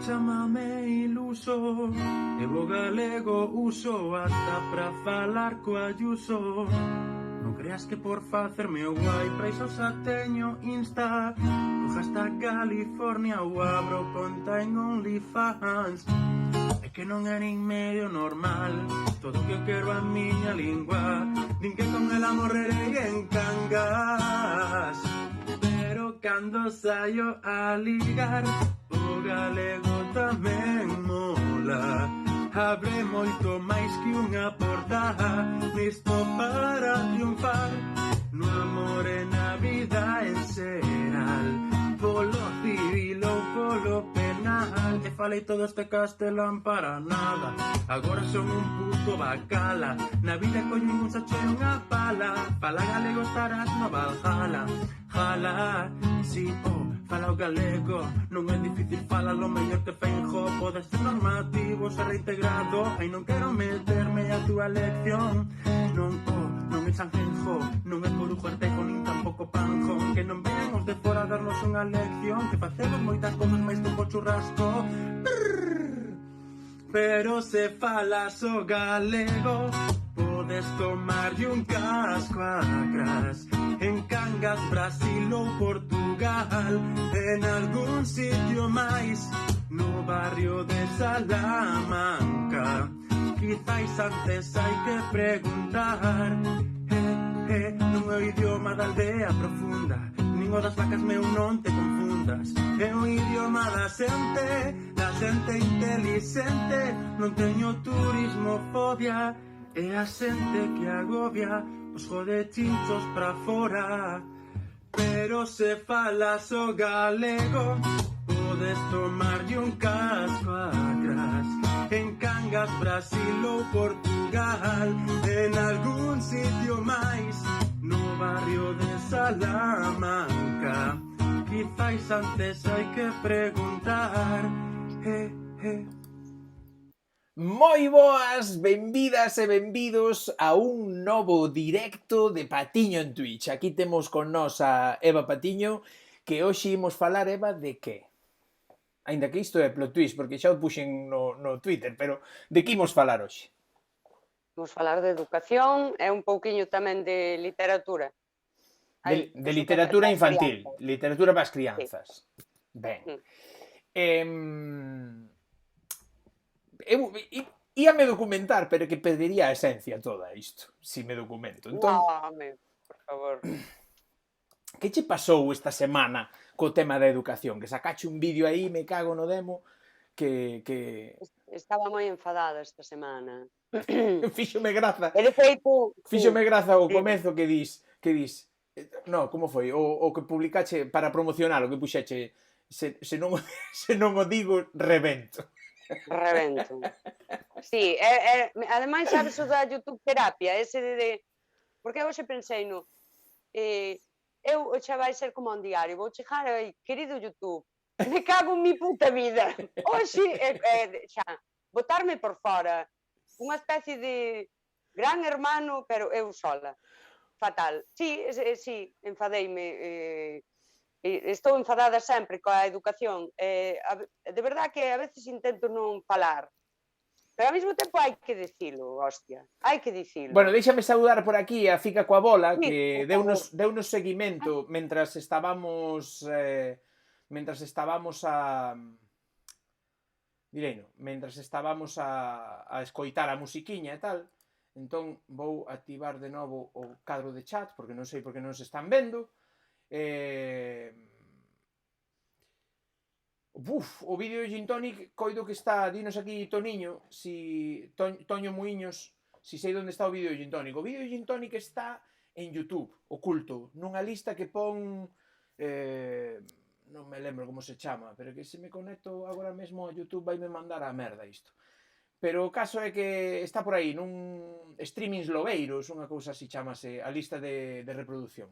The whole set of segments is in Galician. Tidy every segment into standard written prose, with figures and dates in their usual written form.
Chámame iluso, eu o galego uso ata pra falar co Ayuso. Non creas que por facerme o guai pra iso xa teño Insta. O hashtag California ou abro conta en OnlyFans. É que non é nin medio normal todo o que eu quero a miña lingua. Din que con ela morrerei en Cangas, pero cando saio a ligar o galego tamén mola. Abre moito máis que unha porta, listo para triunfar no amor e na vida en xeral, polo civil ou polo penal. E falei todo este castelán para nada, agora son un puto bacala. Na vida coño un sacho e unha pala, fala galego estarás no Valhalla. Jala, si, fala o galego, non é difícil falalo mellor que Feijóo. Podes ser normativo, ser reintegrado, ai non quero meterme a túa lección. Non é Sanjenjo, non é Corujo Artejo, nin tampouco Panjón. Que non vean os de fora darnos unha lección, que facemos moitas cousas máis que un bo churrasco. Pero se falas o galego, podes tomarlle un casco a cras en Cangas, Brasil ou Portugal, en algún sitio máis no barrio de Salamanca. Quizais antes hai que preguntar, non é o idioma da aldea profunda, nin o das vacas, meu, non te confundas. É o idioma da xente inteligente. Non teño turismofobia, é a xente que agobia os jodechinchos pra fora. Pero se falas o galego, podes tomarlle un casco a cras en Cangas, Brasil ou Portugal, en algún sitio máis no barrio de Salamanca. Quizais antes hai que preguntar. Moi boas, benvidas e benvidos a un novo directo de Patiño en Twitch. Aquí temos con nós a Eva Patiño, que hoxe imos falar, Eva, de que? Ainda que isto é plot twist, porque xa o puxen no Twitter, pero de que imos falar hoxe? Vamos falar de educación e un pouquiño tamén de literatura. De literatura infantil, literatura para as crianzas. Sí. Ben. Eu íame documentar, pero que perdería a esencia toda isto, si me documento. Entón, no, por favor. Que che pasou esta semana co tema da educación? Que sacache un vídeo aí, me cago no demo, que... Estaba moi enfadada esta semana. Fíxome graza. E de feito... Fíxome graza o comezo que dis... No, como foi? O que publicache para promocionar, o que puxeche... Se non o digo, rebento. Rebento. Sí, ademais, sabes o da YouTube terapia, ese de... Porque eu xe pensei no... Eu xa vai ser como un diario, vou chegar aí, querido YouTube, me cago en mi puta vida. Oxe, xa, botarme por fora, unha especie de gran hermano, pero eu sola. Fatal. Sí, enfadeime. Estou enfadada sempre coa educación. De verdad que a veces intento non falar, pero ao mesmo tempo hai que dicilo, hostia, hai que dicilo. Bueno, déxame saudar por aquí a Fica coa Bola, que deunos seguimento mentras estábamos a... Direino, mentras estábamos a escoitar a musiquiña e tal. Entón vou activar de novo o cadro de chat, porque non sei por que non se están vendo. O vídeo de Gin Tonic, coido que está, dinos aquí Toniño, Toño Muiños, si sei onde está o vídeo de Gin Tonic. O vídeo de Gin Tonic está en YouTube, oculto, nunha lista que pon... non me lembro como se chama, pero que se me conecto agora mesmo a YouTube vai me mandar a merda isto. Pero o caso é que está por aí, nun streamings lobeiros, unha cousa así chamase, a lista de reproducción.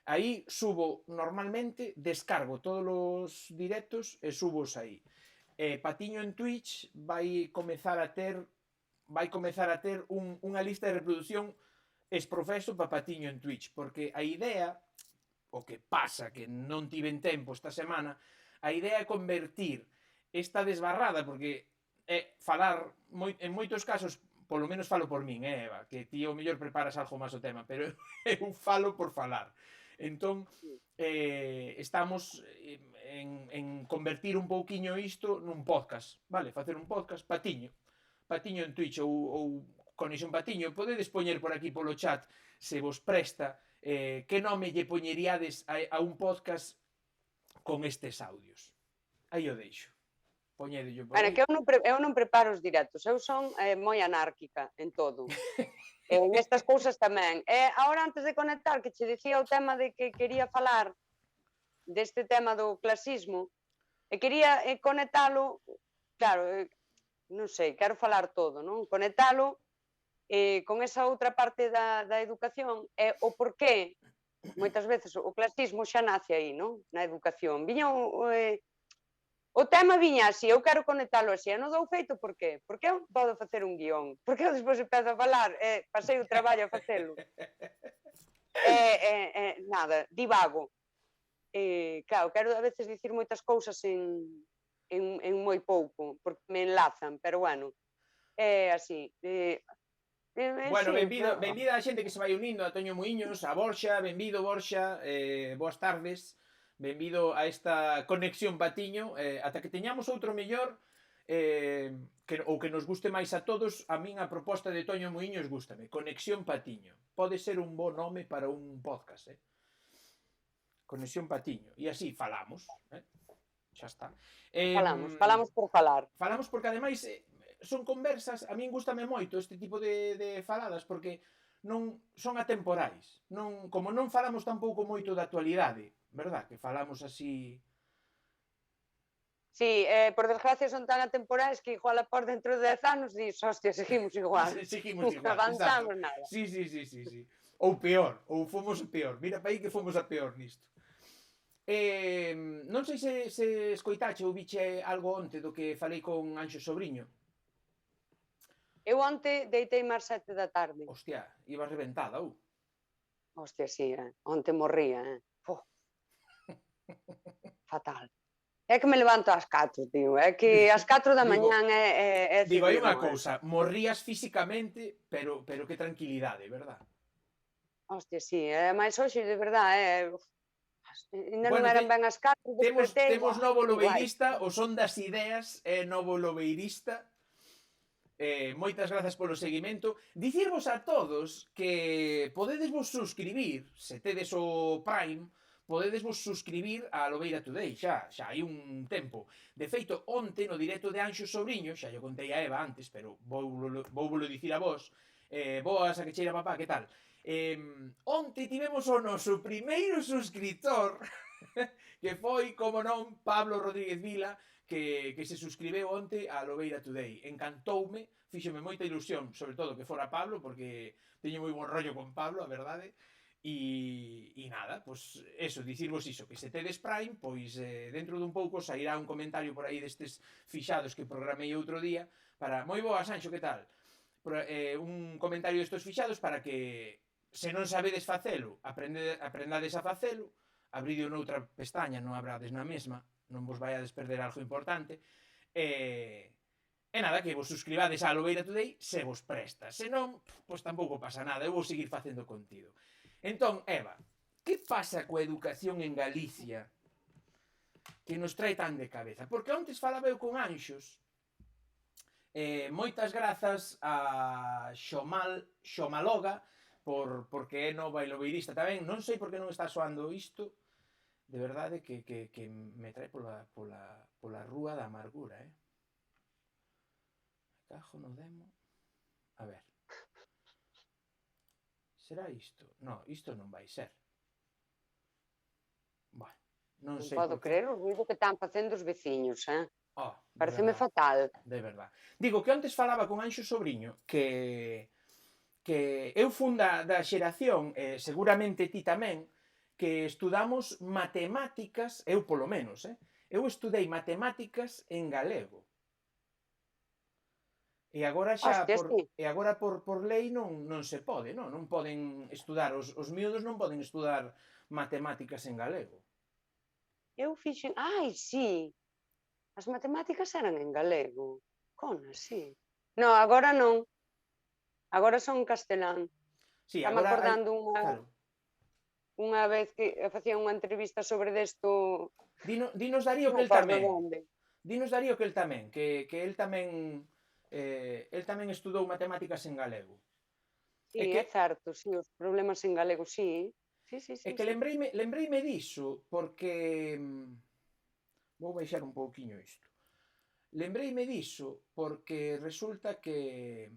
Aí subo normalmente, descargo todos os directos e subos aí. Patiño en Twitch vai comezar a ter unha lista de reproducción exprofeso para Patiño en Twitch, porque a idea, o que pasa que non tiven tempo esta semana, a idea é convertir esta desbarrada, porque falar, en moitos casos, polo menos falo por min, Eva, que ti o mellor preparas algo máis o tema, pero eu falo por falar. Entón, estamos en convertir un pouquiño isto nun podcast, vale? Facer un podcast, Patiño en Twitch ou Conexión Patiño. Podedes poñer por aquí polo chat, se vos presta, que nome lle poñeríades a un podcast con estes audios. Aí o deixo. Poñedello por Bueno, aí. que eu non preparo os directos, eu son moi anárquica en todo. Nestas cousas tamén. Ahora, antes de conectar, que che dicía o tema de que quería falar deste tema do clasismo, e quería conectalo, claro, non sei, quero falar todo, non? Conectalo con esa outra parte da educación e o porqué, moitas veces, o clasismo xa nace aí, non? Na educación. O tema viña así, eu quero conectalo así, e non dou feito por qué? Porque eu podo facer un guión, porque eu despois empezo a falar, pasei o traballo a facelo. Nada, divago. Claro, quero a veces dicir moitas cousas en moi pouco, porque me enlazan, pero bueno, é así. Bueno, Sí, benvida a xente que se vai unindo, a Toño Muiños, a Borxa, benvido Borxa, boas tardes, benvido a esta conexión Patiño, ata que teñamos outro mellor, ou que nos guste máis a todos, a min a proposta de Toño Muiños gústame, Conexión Patiño, pode ser un bo nome para un podcast, Conexión Patiño, e así falamos, xa está. falamos por falar. Falamos porque ademais son conversas, a min gústame moito este tipo de faladas, porque non son atemporais. Non, como non falamos tampouco moito da actualidade, verdad? Que falamos así... Sí, por desgracia son tan atemporais que igual a por dentro de 10 anos dis, hostia, seguimos igual. Seguimos igual, avanzamos exacto. nada. Sí. Ou peor, ou fomos peor. Mira para aí que fomos a peor nisto. Non sei se escoitache ou viche algo onte do que falei con Anxo Sobriño. Eu onte deitei máis 7 da tarde. Hostia, ibas reventada, ou? Hostia, sí, onte morría, Fatal. É que me levanto ás 4, tío. É que ás 4 da mañán é digo, hai unha cousa, morrías físicamente, pero que tranquilidade, verdad? Hostia, sí, máis hoxe, de verdade, ainda non Bueno, eran ben as 4, despertei. Temos novo lobeirista, o son das ideas é novo lobeirista. Moitas grazas polo seguimento. Dicirvos a todos que podedes vos suscribir, se tedes o Prime, podedes vos suscribir a Lobeira Today, xa hai un tempo. De feito, onte no directo de Anxo Sobriño, xa yo contei a Eva antes, pero vou dicir a vos, boas a que cheira papá, que tal? Onte tivemos o noso primeiro suscriptor, que foi, como non, Pablo Rodríguez Vila, que se suscribeu onte a Lobeira Today. Encantoume, fíxome moita ilusión, sobre todo que fora Pablo, porque teño moi bon rollo con Pablo, a verdade. E nada, pois eso, dicirvos iso, que se tedes Prime, pois dentro dun pouco sairá un comentario por aí destes fixados que programei outro día, para, moi boa, Sanxo, que tal? Un comentario destes fixados para que, se non sabedes facelo, aprendades a facelo, abridio noutra pestaña, non abrades na mesma, non vos vaiades perder algo importante, e nada, que vos suscribades a Lobeira Today se vos presta, se non, pois tampouco pasa nada, eu vou seguir facendo contido. Entón, Eva, que pasa coa educación en Galicia que nos trae tan de cabeza? Porque ontes falaba eu con Anxos, moitas grazas a Xomaloga, porque é nova e lobeirista tamén, non sei por que non está soando isto, de verdade que me trae pola rúa da amargura, Cajo no demo. A ver. Será isto? No, isto non vai ser. Bueno, non sei. Non podo creer o ruido que están facendo os veciños, Pareceme verdad, fatal. De verdad. Digo que antes falaba con Anxo Sobriño que eu fun da xeración, seguramente ti tamén, que estudamos matemáticas, eu polo menos, eu estudei matemáticas en galego. E agora xa, por lei non se pode, non poden estudar, os miúdos non poden estudar matemáticas en galego. Eu fixen, sí, As matemáticas eran en galego. Cona, sí. No, agora non. Agora son en castelán. Sí, Estame agora hai... acordando Claro. unha vez que facía unha entrevista sobre desto, Dinos Darío non que me el acordo tamén. onde. Dinos Darío que el tamén, que el tamén estudou matemáticas en galego. Sí, É que é certo, sí, os problemas en galego, sí. Sí, sí, É sí, que sí. lembreime diso porque vou baixar un pouquiño isto. Lembreime diso porque resulta que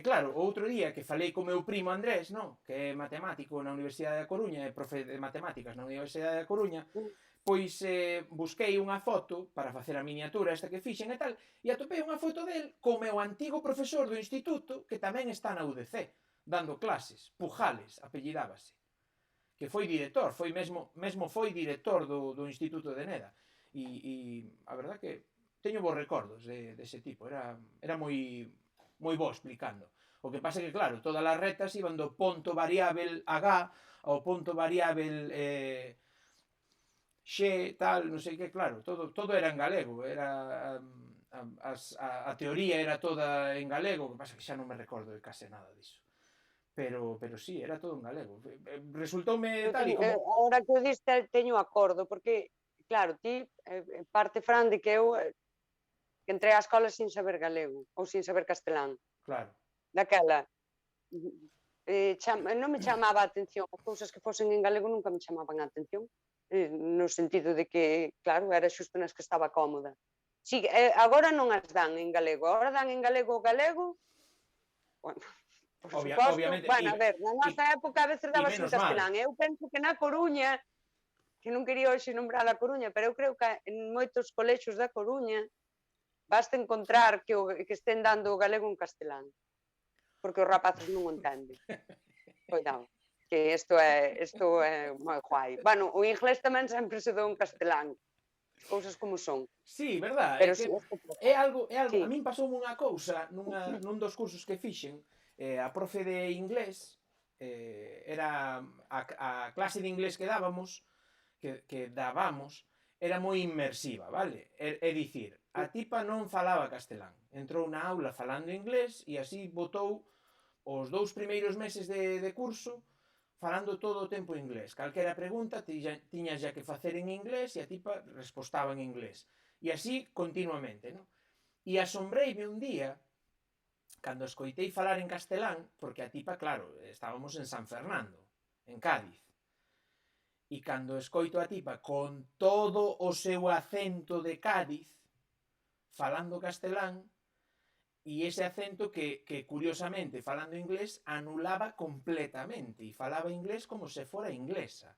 claro, o outro día que falei co meu primo Andrés, no? Que é matemático na Universidade da Coruña, é profe de matemáticas na Universidade da Coruña, pois busquei unha foto para facer a miniatura esta que fixen e tal, e atopei unha foto del co meu antigo profesor do instituto que tamén está na UDC, dando clases, Pujales, apellidábase, que foi director, mesmo foi director do Instituto de Neda. E a verdad que teño bons recordos dese tipo, era moi bo explicando. O que pasa é que, claro, todas as retas iban do ponto variável H ao ponto variável X, tal, non sei que, claro, todo era en galego, era a teoría era toda en galego, o que pasa é que xa non me recordo de case nada diso. Pero sí, era todo en galego. Resultoume tal e como... Agora que o diste teño acordo, porque, claro, ti parte Fran de que eu que entrei á escola sin saber galego ou sin saber castelán. Claro. Daquela, non me chamaba a atención, as cousas que fosen en galego nunca me chamaban a atención, no sentido de que, claro, era xusto nas que estaba cómoda. Si, agora non as dan en galego, agora dan en galego, bueno, por suposto, Obviamente, bueno, a ver, na nosa época a veces daba en castelán, eu penso que na Coruña, que non quería hoxe nombrar a Coruña, pero eu creo que en moitos colexios da Coruña basta encontrar que estén dando o galego en castelán, porque os rapaces non o entenden. Cuidado, que isto é moi guai. Bueno, o inglés tamén sempre se dou en castelán, as cousas como son. Sí, verdad, Pero é que sí, é algo, sí. a min pasoume unha cousa nun dos cursos que fixen, a profe de inglés, era a clase de inglés que dábamos, era moi inmersiva, vale? É dicir, a tipa non falaba castelán, entrou na aula falando inglés e así botou os 2 primeiros meses de curso falando todo o tempo inglés. Calquera pregunta tiñas ya que facer en inglés e a tipa respostaba en inglés. E así continuamente, non? E asombreime un día cando escoitei falar en castelán, porque a tipa, claro, estábamos en San Fernando, en Cádiz. E cando escoito a tipa con todo o seu acento de Cádiz, falando castelán, e ese acento que curiosamente, falando inglés, anulaba completamente, e falaba inglés como se fora inglesa.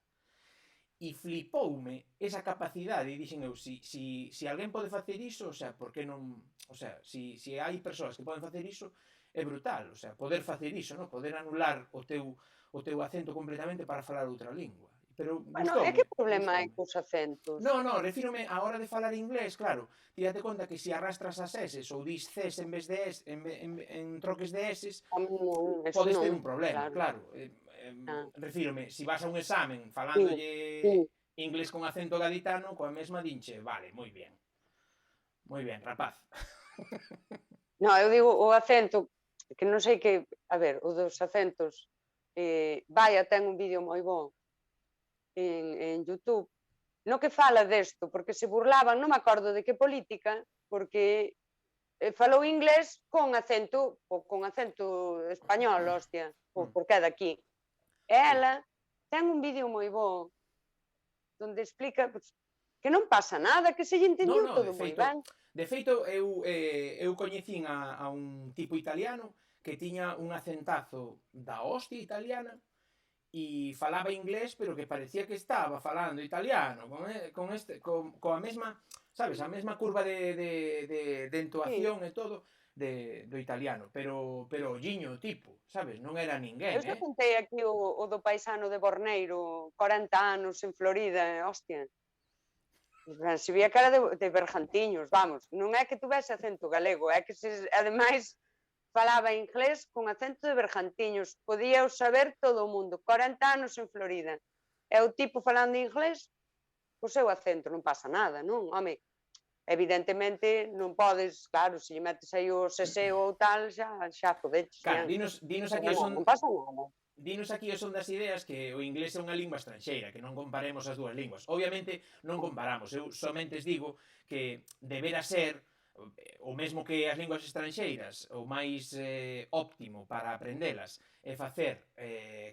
E flipoume esa capacidade, e dixen eu, si alguén pode facer iso, o sea, por que non... O sea, si hai persoas que poden facer iso, é brutal, o sea, poder facer iso, no? Poder anular o teu acento completamente para falar outra lingua. Pero Bueno, gustoume. é que problema hai cos acentos? No, refírome a hora de falar inglés, claro. Tírate conta que se arrastras as S ou dis Cs en vez de S, en troques de S, podes ter un problema, claro. Refírome, se vas a un examen falándolle inglés con acento gaditano, coa mesma dinche, vale, moi bien, rapaz. No, eu digo o acento, que non sei que, a ver, o dos acentos, Vaya ten un vídeo moi bo en YouTube, no que fala desto, porque se burlaban, non me acordo de que política, porque falou inglés con acento español, hostia, porque é daqui. E ela ten un vídeo moi bo onde explica que non pasa nada, que se lle entendiu todo moi ben. De feito, eu coñecín a un tipo italiano que tiña un acentazo da hostia italiana e falaba inglés, pero que parecía que estaba falando italiano, coa mesma, sabes, a mesma curva de entoación e todo do italiano, pero olliño tipo, sabes, non era ninguén, Eu xa contei aquí o do paisano de Borneiro, 40 anos en Florida, hostia. Se vía cara de bergantiños, vamos, non é que tuvese acento galego, é que ademais falaba inglés con acento de bergantiños, podía saber todo o mundo, 40 anos en Florida. E o tipo falando inglés, co seu acento, non pasa nada, non? Home, evidentemente non podes, claro, se lle metes aí o seseo ou tal, xa fodeches, Claro, xa. dinos aquí Pero non pasa nada. Dinos aquí o son das ideas que o inglés é unha lingua estranxeira, que non comparemos as dúas linguas. Obviamente non comparamos, eu somente digo que debera ser o mesmo que as linguas estranxeiras, o máis óptimo para aprendelas é facer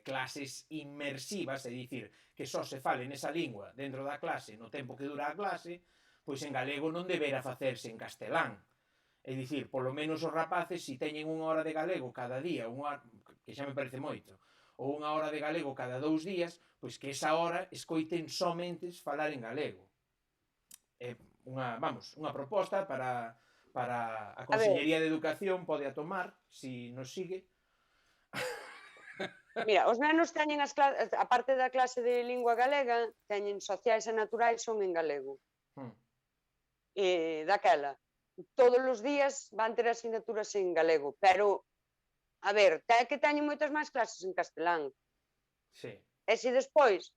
clases inmersivas, é dicir, que só se fale nesa lingua dentro da clase no tempo que dura a clase, pois en galego non debera facerse en castelán. É dicir, polo menos os rapaces, se teñen unha hora de galego cada día, que xa me parece moito, ou unha hora de galego cada 2 días, pois que esa hora escoiten somente falar en galego. É unha proposta para a A ver, Consellería de Educación pode a tomar, si nos sigue. mira, os nenos teñen a parte da clase de lingua galega, teñen sociais e naturais son en galego. Daquela, todos os días van ter asignaturas en galego, pero, a ver, que teñen moitas máis clases en castelán. Sí. E se despois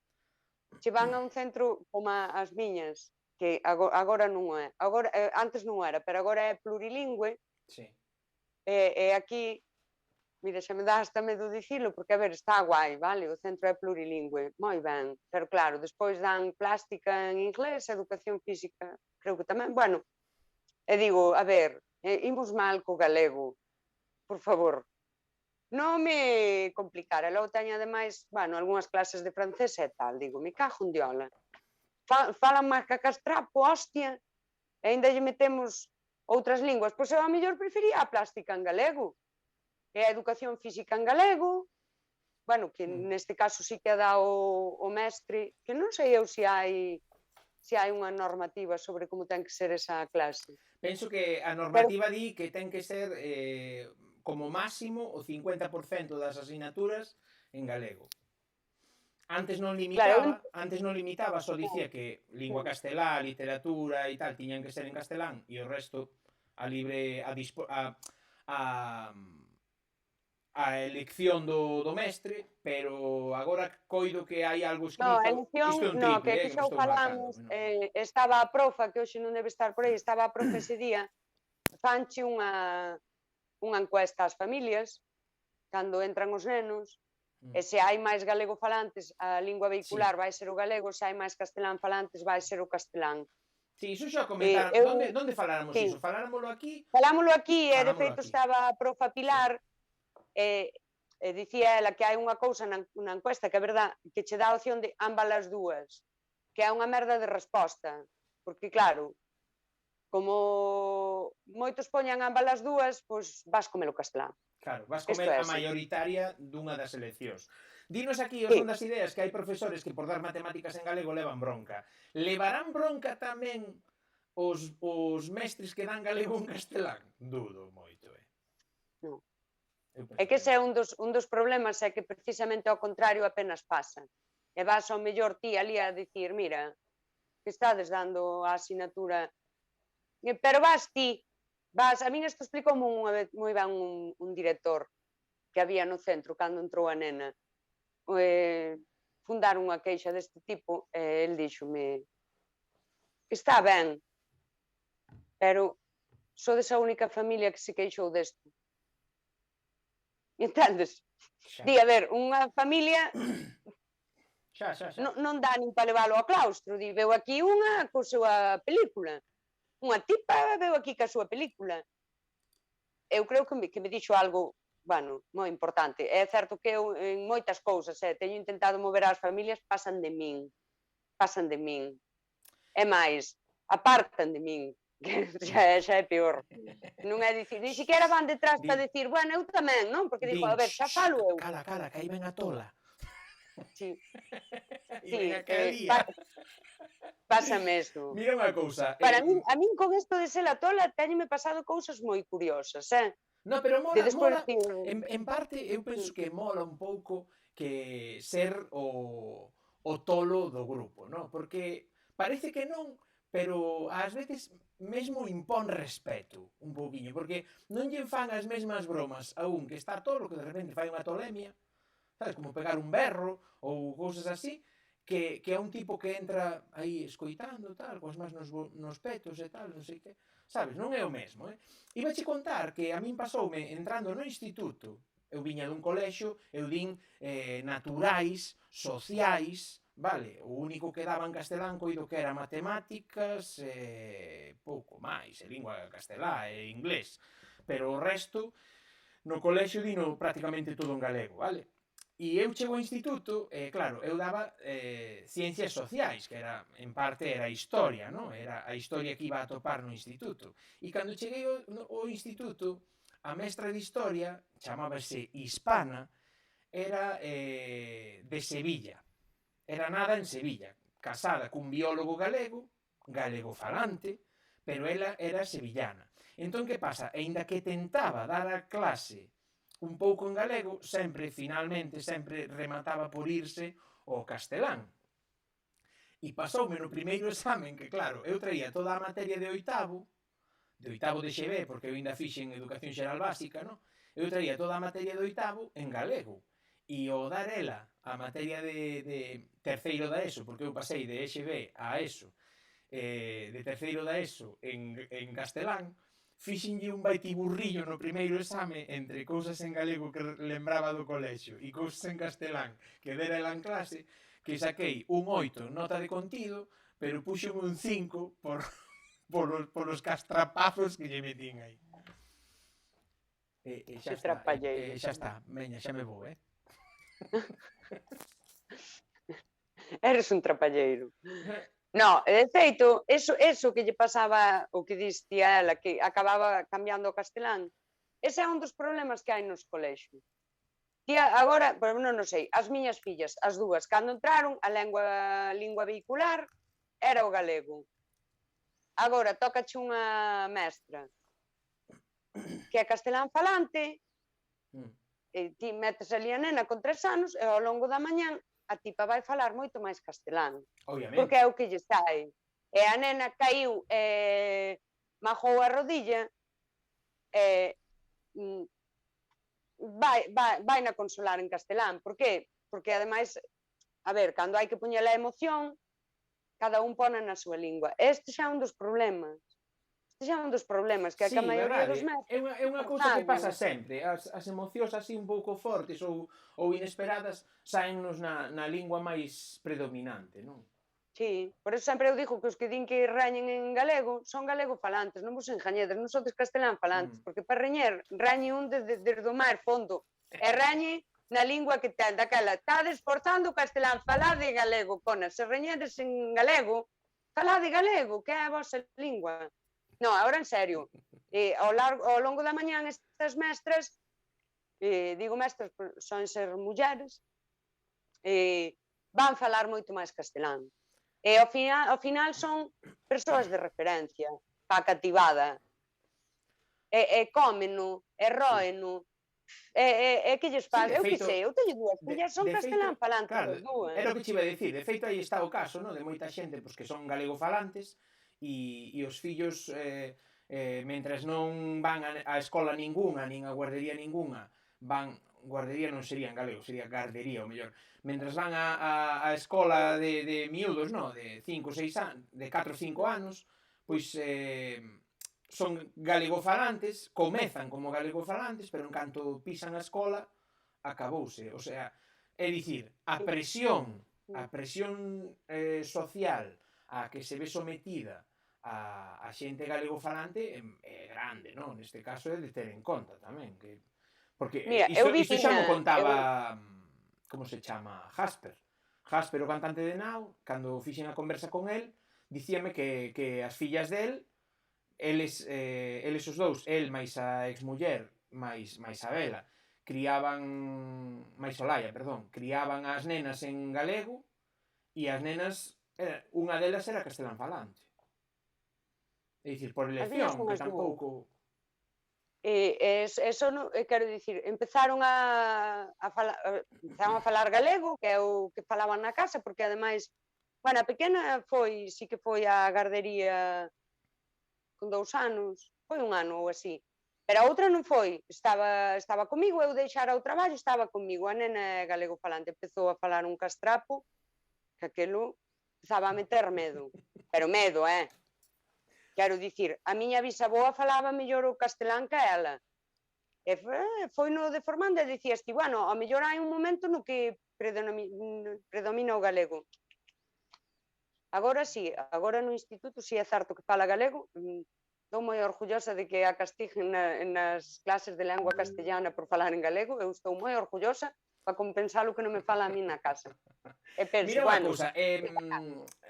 che van a un centro como as miñas, que agora non é, antes non era, pero agora é plurilingüe, Sí. e aquí, mira, xa me dá hasta medo dicilo, porque, a ver, está guai, vale, o centro é plurilingüe, moi ben, pero claro, despois dan plástica en inglés, educación física, creo que tamén, bueno, e digo, a ver, imos mal co galego, por favor, non me complicar, e logo teño ademais, bueno, algunhas clases de francés e tal, digo, me cajo en diola, falan máis que a castrapo, hostia, e ainda lle metemos outras linguas, pois eu a mellor prefería a plástica en galego, e a educación física en galego, bueno, que neste caso sí que dá o mestre, que non sei eu se hai unha normativa sobre como ten que ser esa clase. Penso que a normativa di que ten que ser como máximo o 50% das asignaturas en galego. Antes non limitaba, só dicía que lingua castelá, literatura e tal tiñan que ser en castelán e o resto a libre a elección do mestre, pero agora coido que hai algo escrito. No, a elección, no, que xa o falamos, estaba a profa, que hoxe non debe estar por aí, estaba a profa ese día, fanche unha encuesta ás familias, cando entran os nenos, e se hai máis galego falantes, a lingua vehicular vai ser o galego, se hai máis castelán falantes, vai ser o castelán. Sí, iso xa comentaron. Onde faláramos iso? Falámoslo aquí? Falámoslo aquí, e de feito estaba a profa Pilar, e dicía ela que hai unha cousa na encuesta que é verdad, que che dá a opción de ambas as dúas, que é unha merda de resposta, porque claro, como moitos poñan ambas as dúas, pois vas comer o castelán. Claro, vas comer a maioritaria dunha das eleccións. Dinos aquí os son das ideas que hai profesores que por dar matemáticas en galego levan bronca. Levarán bronca tamén os mestres que dan galego en castelán? Dudo moito, Non. É que ese é un dos problemas, é que precisamente ao contrario apenas pasa. E vas ao mellor ti ali a dicir, mira, que estades dando a asignatura, pero vas ti, a min isto explicou moi ben un director que había no centro cando entrou a nena, fundar unha queixa deste tipo, e el díxome, está ben, pero sodes a única familia que se queixou desto. Entendes? Di, a ver, unha familia non dá nin para leválo ao claustro, di, veu aquí unha coa súa película, unha tipa veu aquí ca súa película. Eu creo que me dixo algo, bueno, moi importante. É certo que eu en moitas cousas teño intentado mover as familias, pasan de min. É máis, apartan de min, que xa é peor. Non é dicir, ni siquiera van detrás para dicir, bueno, eu tamén, non? Porque digo, a ver, xa falo eu. Cala, que aí ven a tola. Sí. Pásame isto. Mira unha cousa. Para min con isto de ser a tola, teñeme pasado cousas moi curiosas, No, pero mola, en parte eu penso que mola un pouco que ser o tolo do grupo, non? Porque parece que non, pero ás veces mesmo impón respeto un pouquiño, porque non lle fan as mesmas bromas a un que está tolo, que de repente fai unha tolemia, sabes, como pegar un berro ou cousas así, que é un tipo que entra aí escoitando, tal, coas mans nos petos e tal, non sei que, sabes, non é o mesmo, Iba che contar que a min pasoume entrando no instituto, eu viña dun colexio, eu din naturais, sociais, vale, o único que daba en castelán coido que era matemáticas e pouco máis, e lingua castelá e inglés, pero o resto no colexio dino prácticamente todo en galego, vale? E eu chego ao instituto, e claro, eu daba ciencias sociais, que era, en parte, era historia, non? Era a historia que iba a topar no instituto. E cando cheguei ao instituto, a mestra de historia, chamábase Hispana, era de Sevilla. Era nada en Sevilla, casada cun biólogo galego, galego falante, pero ela era sevillana. Entón, que pasa? Aínda que tentaba dar a clase un pouco en galego, finalmente, sempre remataba por irse ao castelán. E pasoume no primeiro examen, que claro, eu traía toda a materia de oitavo de XB, porque eu ainda fixen Educación Xeral Básica, non? Eu traía toda a materia de oitavo en galego. E ao dar ela a materia de terceiro da ESO, porque eu pasei de XB a ESO, de terceiro da ESO en castelán, fixenlle un baitiburrillo no primeiro exame entre cousas en galego que lembraba do colexio e cousas en castelán que dera ela en clase, que saquei un 8 nota de contido, pero puxen un 5 polos castrapazos que lle metín aí. Xa está, xa está, veña, xa me vou, Eres un trapalleiro. No, de feito, eso que lle pasaba, o que diste a ela, que acababa cambiando o castelán, ese é un dos problemas que hai nos colexios. Tía, agora, non sei, as miñas fillas, as dúas, cando entraron, a lingua vehicular era o galego. Agora, tócache unha mestra que é castelán falante, e ti metes ali a nena con 3 anos, e ao longo da mañán a tipa vai falar moito máis castelán. Obviamente. Porque é o que lle sai. E a nena caiu, majou a rodilla, vai na consolar en castelán. Por qué? Porque, ademais, a ver, cando hai que poñer a emoción, cada un pone na súa lingua. Este xa é un dos problemas. Este xa é un dos problemas, que a maioría dos mestres... É unha cousa que pasa sempre. As emocións así un pouco fortes ou inesperadas saennos na lingua máis predominante, non? Sí, por eso sempre eu digo que os que din que rañen en galego son galego falantes, non vos engañedes, non sodes castelán falantes, porque para reñer, rañe un desde o mar fondo, e rañe na lingua que ten, daquela, está esforzando o castelán, falade galego, pona, se reñedes en galego, falade galego, que é a vosa lingua. No, agora en serio, ao longo da mañán estas mestras, digo mestras, son ser mulleres, van falar moito máis castelán. E ao final son persoas de referencia para a cativada. E cómeno, e róeno, e que lles pasa? Eu que sei, eu teño dúas fillas, son castelán falantes as dúas. Era o que che iba a dicir, de feito aí está o caso, de moita xente que son galego falantes e os fillos, mentres non van a escola ningunha, nin a guardería ningunha, guardería non sería en galego, sería gardería o mellor, mentres van a escola de miúdos, de 5 ou 6 anos, de 4 ou 5 anos, pois son galegofalantes, comezan como galegofalantes, pero en canto pisan a escola, acabouse. O sea, é dicir, a presión social a que se ve sometida a xente galegofalante é grande, non? Neste caso é de ter en conta tamén, porque isto xa mo contaba, como se chama, Jasper, o cantante de Now, cando fixen a conversa con el, dicíame que as fillas del, eles os dous, el máis a exmuller, máis a Bela, criaban as nenas en galego, e as nenas, unha delas era castelán falante. É dicir, por elección, que tampouco... Eso, quero dicir, empezaron a falar galego, que é o que falaban na casa, porque ademais, bueno, a pequena sí que foi a gardería con 2 anos, foi 1 ano ou así, pero a outra non foi, estaba comigo, eu deixara o traballo, estaba comigo, a nena galego falante, empezou a falar un castrapo, que aquilo empezaba a meter medo. Pero medo, Quero dicir, a miña bisaboa falaba mellor o castelán que ela. E foi no deformando e dicías ti, bueno, ao mellor hai un momento no que predomina o galego. Agora sí, agora no instituto sí é certo que fala galego, estou moi orgullosa de que a castiguen nas clases de lengua castellana por falar en galego, eu estou moi orgullosa para compensar o que non me fala a mí na casa. E penso, Mira unha bueno, cousa,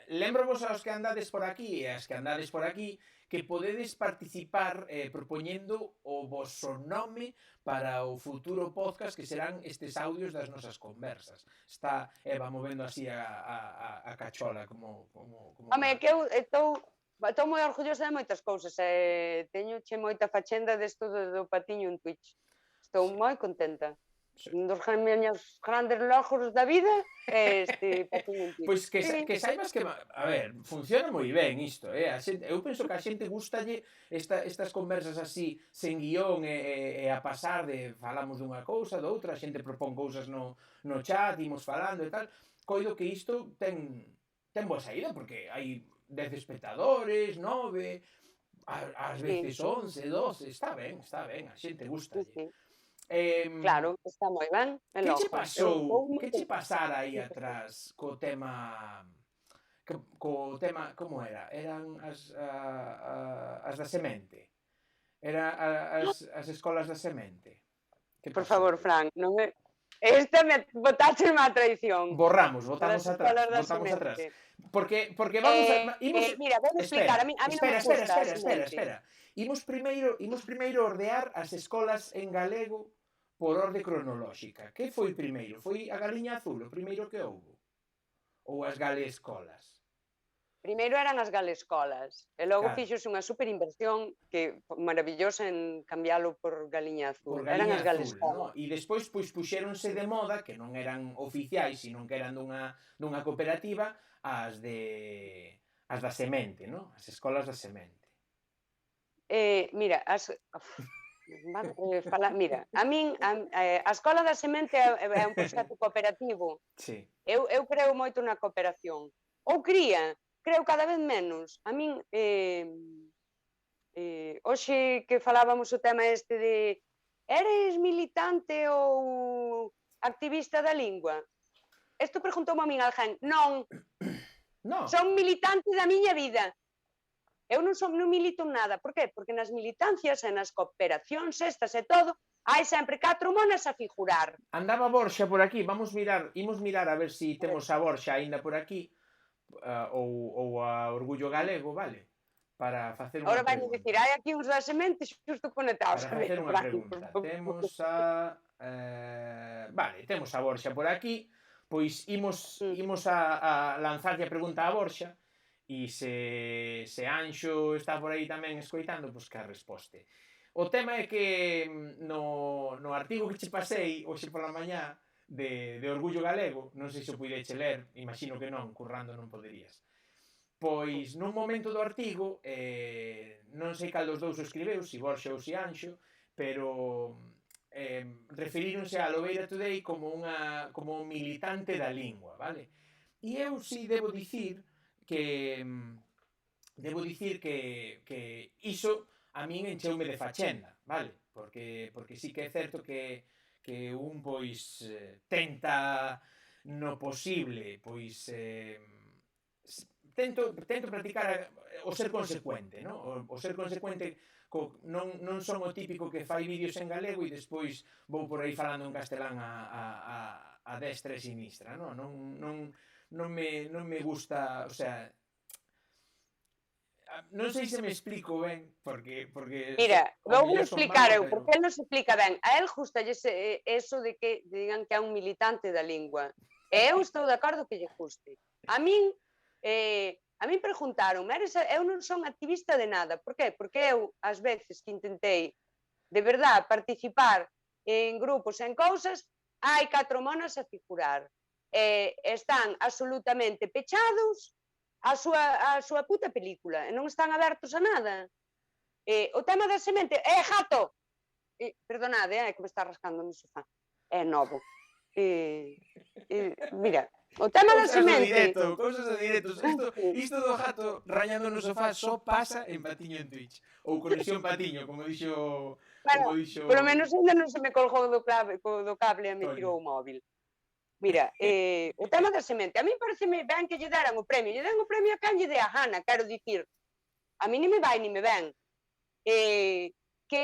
lembro vos aos que andades por aquí e as que andades por aquí que podedes participar propoñendo o vosso nome para o futuro podcast que serán estes audios das nosas conversas. Está Eva movendo así a cachola como home, que eu estou moi orgullosa de moitas cousas, teño moita fachenda desto do patiño en Twitch. Estou moi contenta. Un dos meus grandes logros da vida é este patiño en Twitch. Pois que saibas que, a ver, funciona moi ben isto, eu penso que a xente gustalle estas conversas así, sen guión e a pasar de falamos dunha cousa, doutra, a xente propón cousas no chat, imos falando e tal, coido que isto ten boa saída, porque hai 10 espectadores, 9, ás veces 11, 12, está ben, a xente gustalle. Sí. Claro, está moi ben. Que che pasou? Que che pasara aí atrás co tema, como era? Eran as da semente? Era as escolas da semente? Por favor, Fran, non me... Esta me botaste má traición. Botamos atrás. Porque vamos a... Mira, vou explicar, a mí non me gusta. Espera. Imos primeiro ordear as escolas en galego por orde cronolóxica. Que foi primeiro? Foi a Galiña Azul, o primeiro que houbo? Ou as galescolas? Primeiro eran as galescolas, e logo fixose unha superinversión que maravillosa en cambiálo por Galiña Azul. Eran as galescolas. E despois puxéronse de moda, que non eran oficiais, sino que eran dunha cooperativa, as da semente, non? As escolas da semente. Mira, mira, a min a Escola da Semente é un proxecto cooperativo. Sí. Eu creo moito na cooperación. Ou creo cada vez menos. A min, hoxe que falábamos o tema este de eres militante ou activista da lingua? Isto preguntoume a min alguén. Non. Son militante da miña vida. Eu non milito en nada. Por qué? Porque nas militancias e nas cooperacións estas e todo, hai sempre 4 monas a figurar. Andaba Borxa por aquí, imos mirar a ver se temos a Borxa aínda por aquí, ou a Orgullo Galego, vale? Para facer unha pregunta. Ora vai dicir, hai aquí uns da semente xusto conectados. Para facer unha pregunta. Temos a... Vale, temos a Borxa por aquí, pois imos a lanzarlle a pregunta a Borxa, e se Anxo está por aí tamén escoitando, pois que a resposte. O tema é que no artigo que che pasei hoxe pola mañá de Orgullo Galego, non sei se o puideche ler, imagino que non, currando non poderías. Pois nun momento do artigo, non sei cal dos dous o escribeu, si Borxa ou si Anxo, pero referíronse a Lobeira Today como un militante da lingua, vale? E eu si debo dicir que iso a min encheume de fachenda, vale? Porque sí que é certo que un pois tenta no posible, pois tento practicar o ser consecuente, non? O ser consecuente non son o típico que fai vídeos en galego e despois vou por aí falando en castelán a destra e sinistra, non? Non me gusta, o sea, non sei se me explico ben, porque mira, vou explicar eu, porque ele non se explica ben. A él gustalle eso de que digan que é un militante da lingua. E eu estou de acordo que lle guste. A min preguntaron, eu non son activista de nada. Por qué? Porque eu, ás veces que intentei de verdad participar en grupos, en cousas, hai 4 monas a figurar. Están absolutamente pechados a súa puta película e non están abertos a nada. O tema da semente gato, perdonade, que me está rascando no sofá, é novo. Mira, O tema da Cousas do semente. directo, cousas do directo. Isto do gato rañando no sofá só pasa en Patiño en Twitch. Ou Conexión Patiño, como dixo Bueno, polo menos ainda non se me colgou do cable e me Toño. tirou o móvil. Mira, o tema da semente, a mí pareceme ben que lle deran o premio. Lle den o premio a quen lle dé a gana, quero dicir. A mí ni me vai ni me ven. Que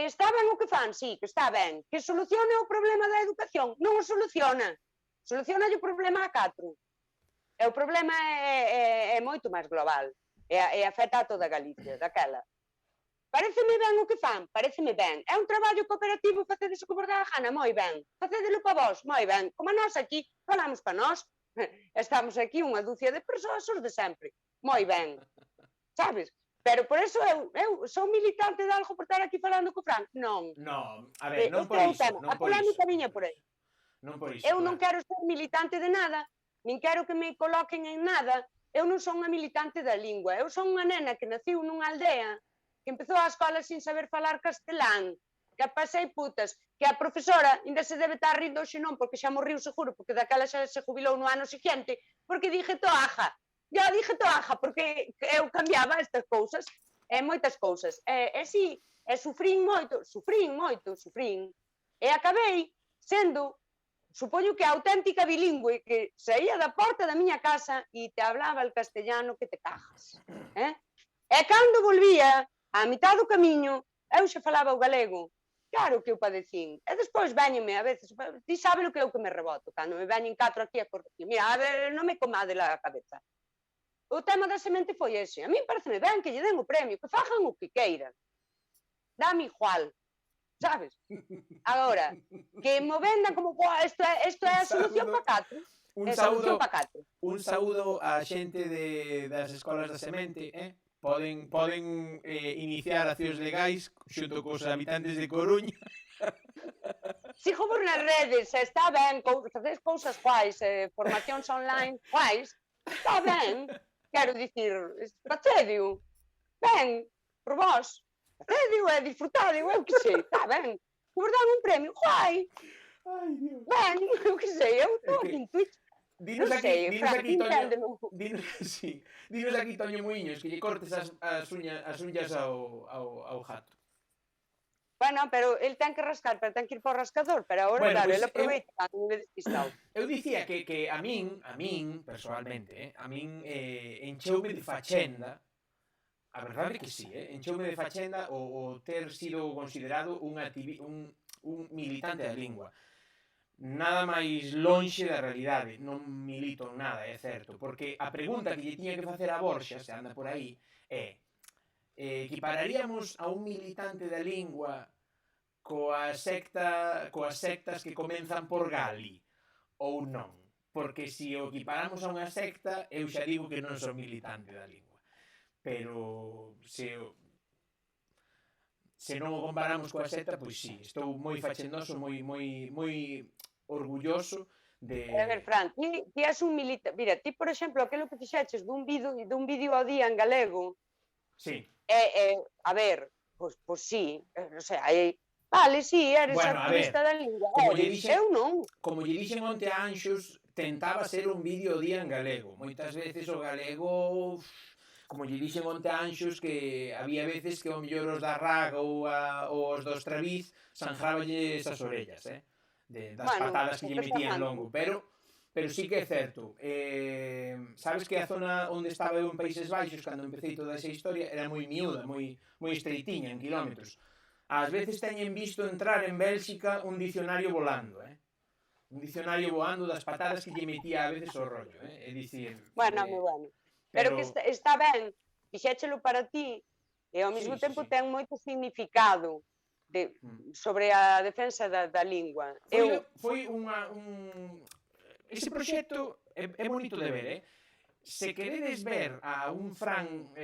está ben o que fan, sí, que está ben. Que soluciona o problema da educación? Non o soluciona. Soluciona o problema a 4. E o problema é moito máis global. E afecta a toda Galicia, daquela. Pareceme ben o que fan? Pareceme ben. É un traballo cooperativo, facedes o que vos dá a gana? Moi ben. Facedelo para vos? Moi ben. Como nós aquí, falamos para nós. Estamos aquí unha dúcia de persoas, os de sempre. Moi ben. Sabes? Pero por eso eu sou militante de algo por estar aquí falando co Fran? Non. No, a ver, non por iso. A polémica viña por aí. Non por iso. Eu non quero ser militante de nada, nin quero que me coloquen en nada. Eu non son unha militante da lingua. Eu son unha nena que naciu nunha aldea, que empezou a escola sin saber falar castelán, que pasei putas, que a profesora ainda se debe estar rindo hoxe non, porque xa morriu seguro, porque daquela xa se jubilou no ano seguinte, porque dije toaja. Eu dije toaja, porque eu cambiaba estas cousas, moitas cousas. Si, sufrín moito, e acabei sendo, supoño que auténtica bilingüe, que saía da porta da miña casa e te hablaba el castellano que te cajas. E cando volvía, a mitad do camiño, eu xa falaba o galego. Claro que eu padecín. E despois véñenme a veces, ti sabe o que eu que me reboto, cando me veñen 4 aquí a corregir. Mira, a ver, non me comade la cabeza. O tema da semente foi ese. A mí pareceme ben que lle den o premio, que fajan o que queiran. Dame igual, sabes? Agora, que mo vendan como, isto é a solución para 4. Un saúdo á xente das escolas da semente, Poden iniciar accións legais xunto cos habitantes de Coruña. Sigo por nas redes, está ben, facedes cousas guais, formacións online guais, está ben, quero dicir, facedio, ben, por vos, facedio e disfrutadio, eu que sei, está ben, que vos dan un premio, guai, ben, eu que sei, eu estou aquí en Twitch. Dinos aquí, Toño Muiños, que lle cortes as uñas ao gato. Bueno, pero el ten que rascar, pero ten que ir por rascador, pero agora, bueno, claro, pues, ele aproveita cando me despistado. Eu dicía que a min, personalmente, a min encheume de fachenda, a verdade que sí, encheume de fachenda o ter sido considerado un militante da lingua. Nada máis lonxe da realidade, non milito en nada, é certo, porque a pregunta que lle tiña que facer a Borxa, se anda por aí, é equipararíamos a un militante da lingua coas sectas que comenzan por Gali, ou non? Porque se o equiparamos a unha secta, eu xa digo que non son militante da lingua. Pero se non o comparamos coa secta, pois sí, estou moi fachendoso, moi orgulloso de... A ver, Fran, ti és un militante... Mira, ti, por exemplo, aquilo que fixeches dun vídeo ao día en galego... Sí. A ver, pois sí, o sea, vale, sí, eres activista da lingua. Eu non. Como lle dixen onte a Anxos, tentaba ser un vídeo ao día en galego. Moitas veces o galego... Como lle dixen onte a Anxos, que había veces que o mellor os da Raga ou os dos Traviz sanjáballes as orellas, das patadas que lle metían longo, pero sí que é certo. Sabes que a zona onde estaba eu en Países Baixos, cando empecé toda esa historia, era moi miúda, moi estreitiña, en kilómetros. Ás veces teñen visto entrar en Bélxica un dicionario volando, un dicionario volando das patadas que lle metía a veces o rollo, é dicir... Bueno, moi bueno. Pero que está ben, fixéchelo para ti, e ao mesmo tempo ten moito significado sobre a defensa da lingua. Foi ese proxecto é bonito de ver, Se queredes ver a un Fran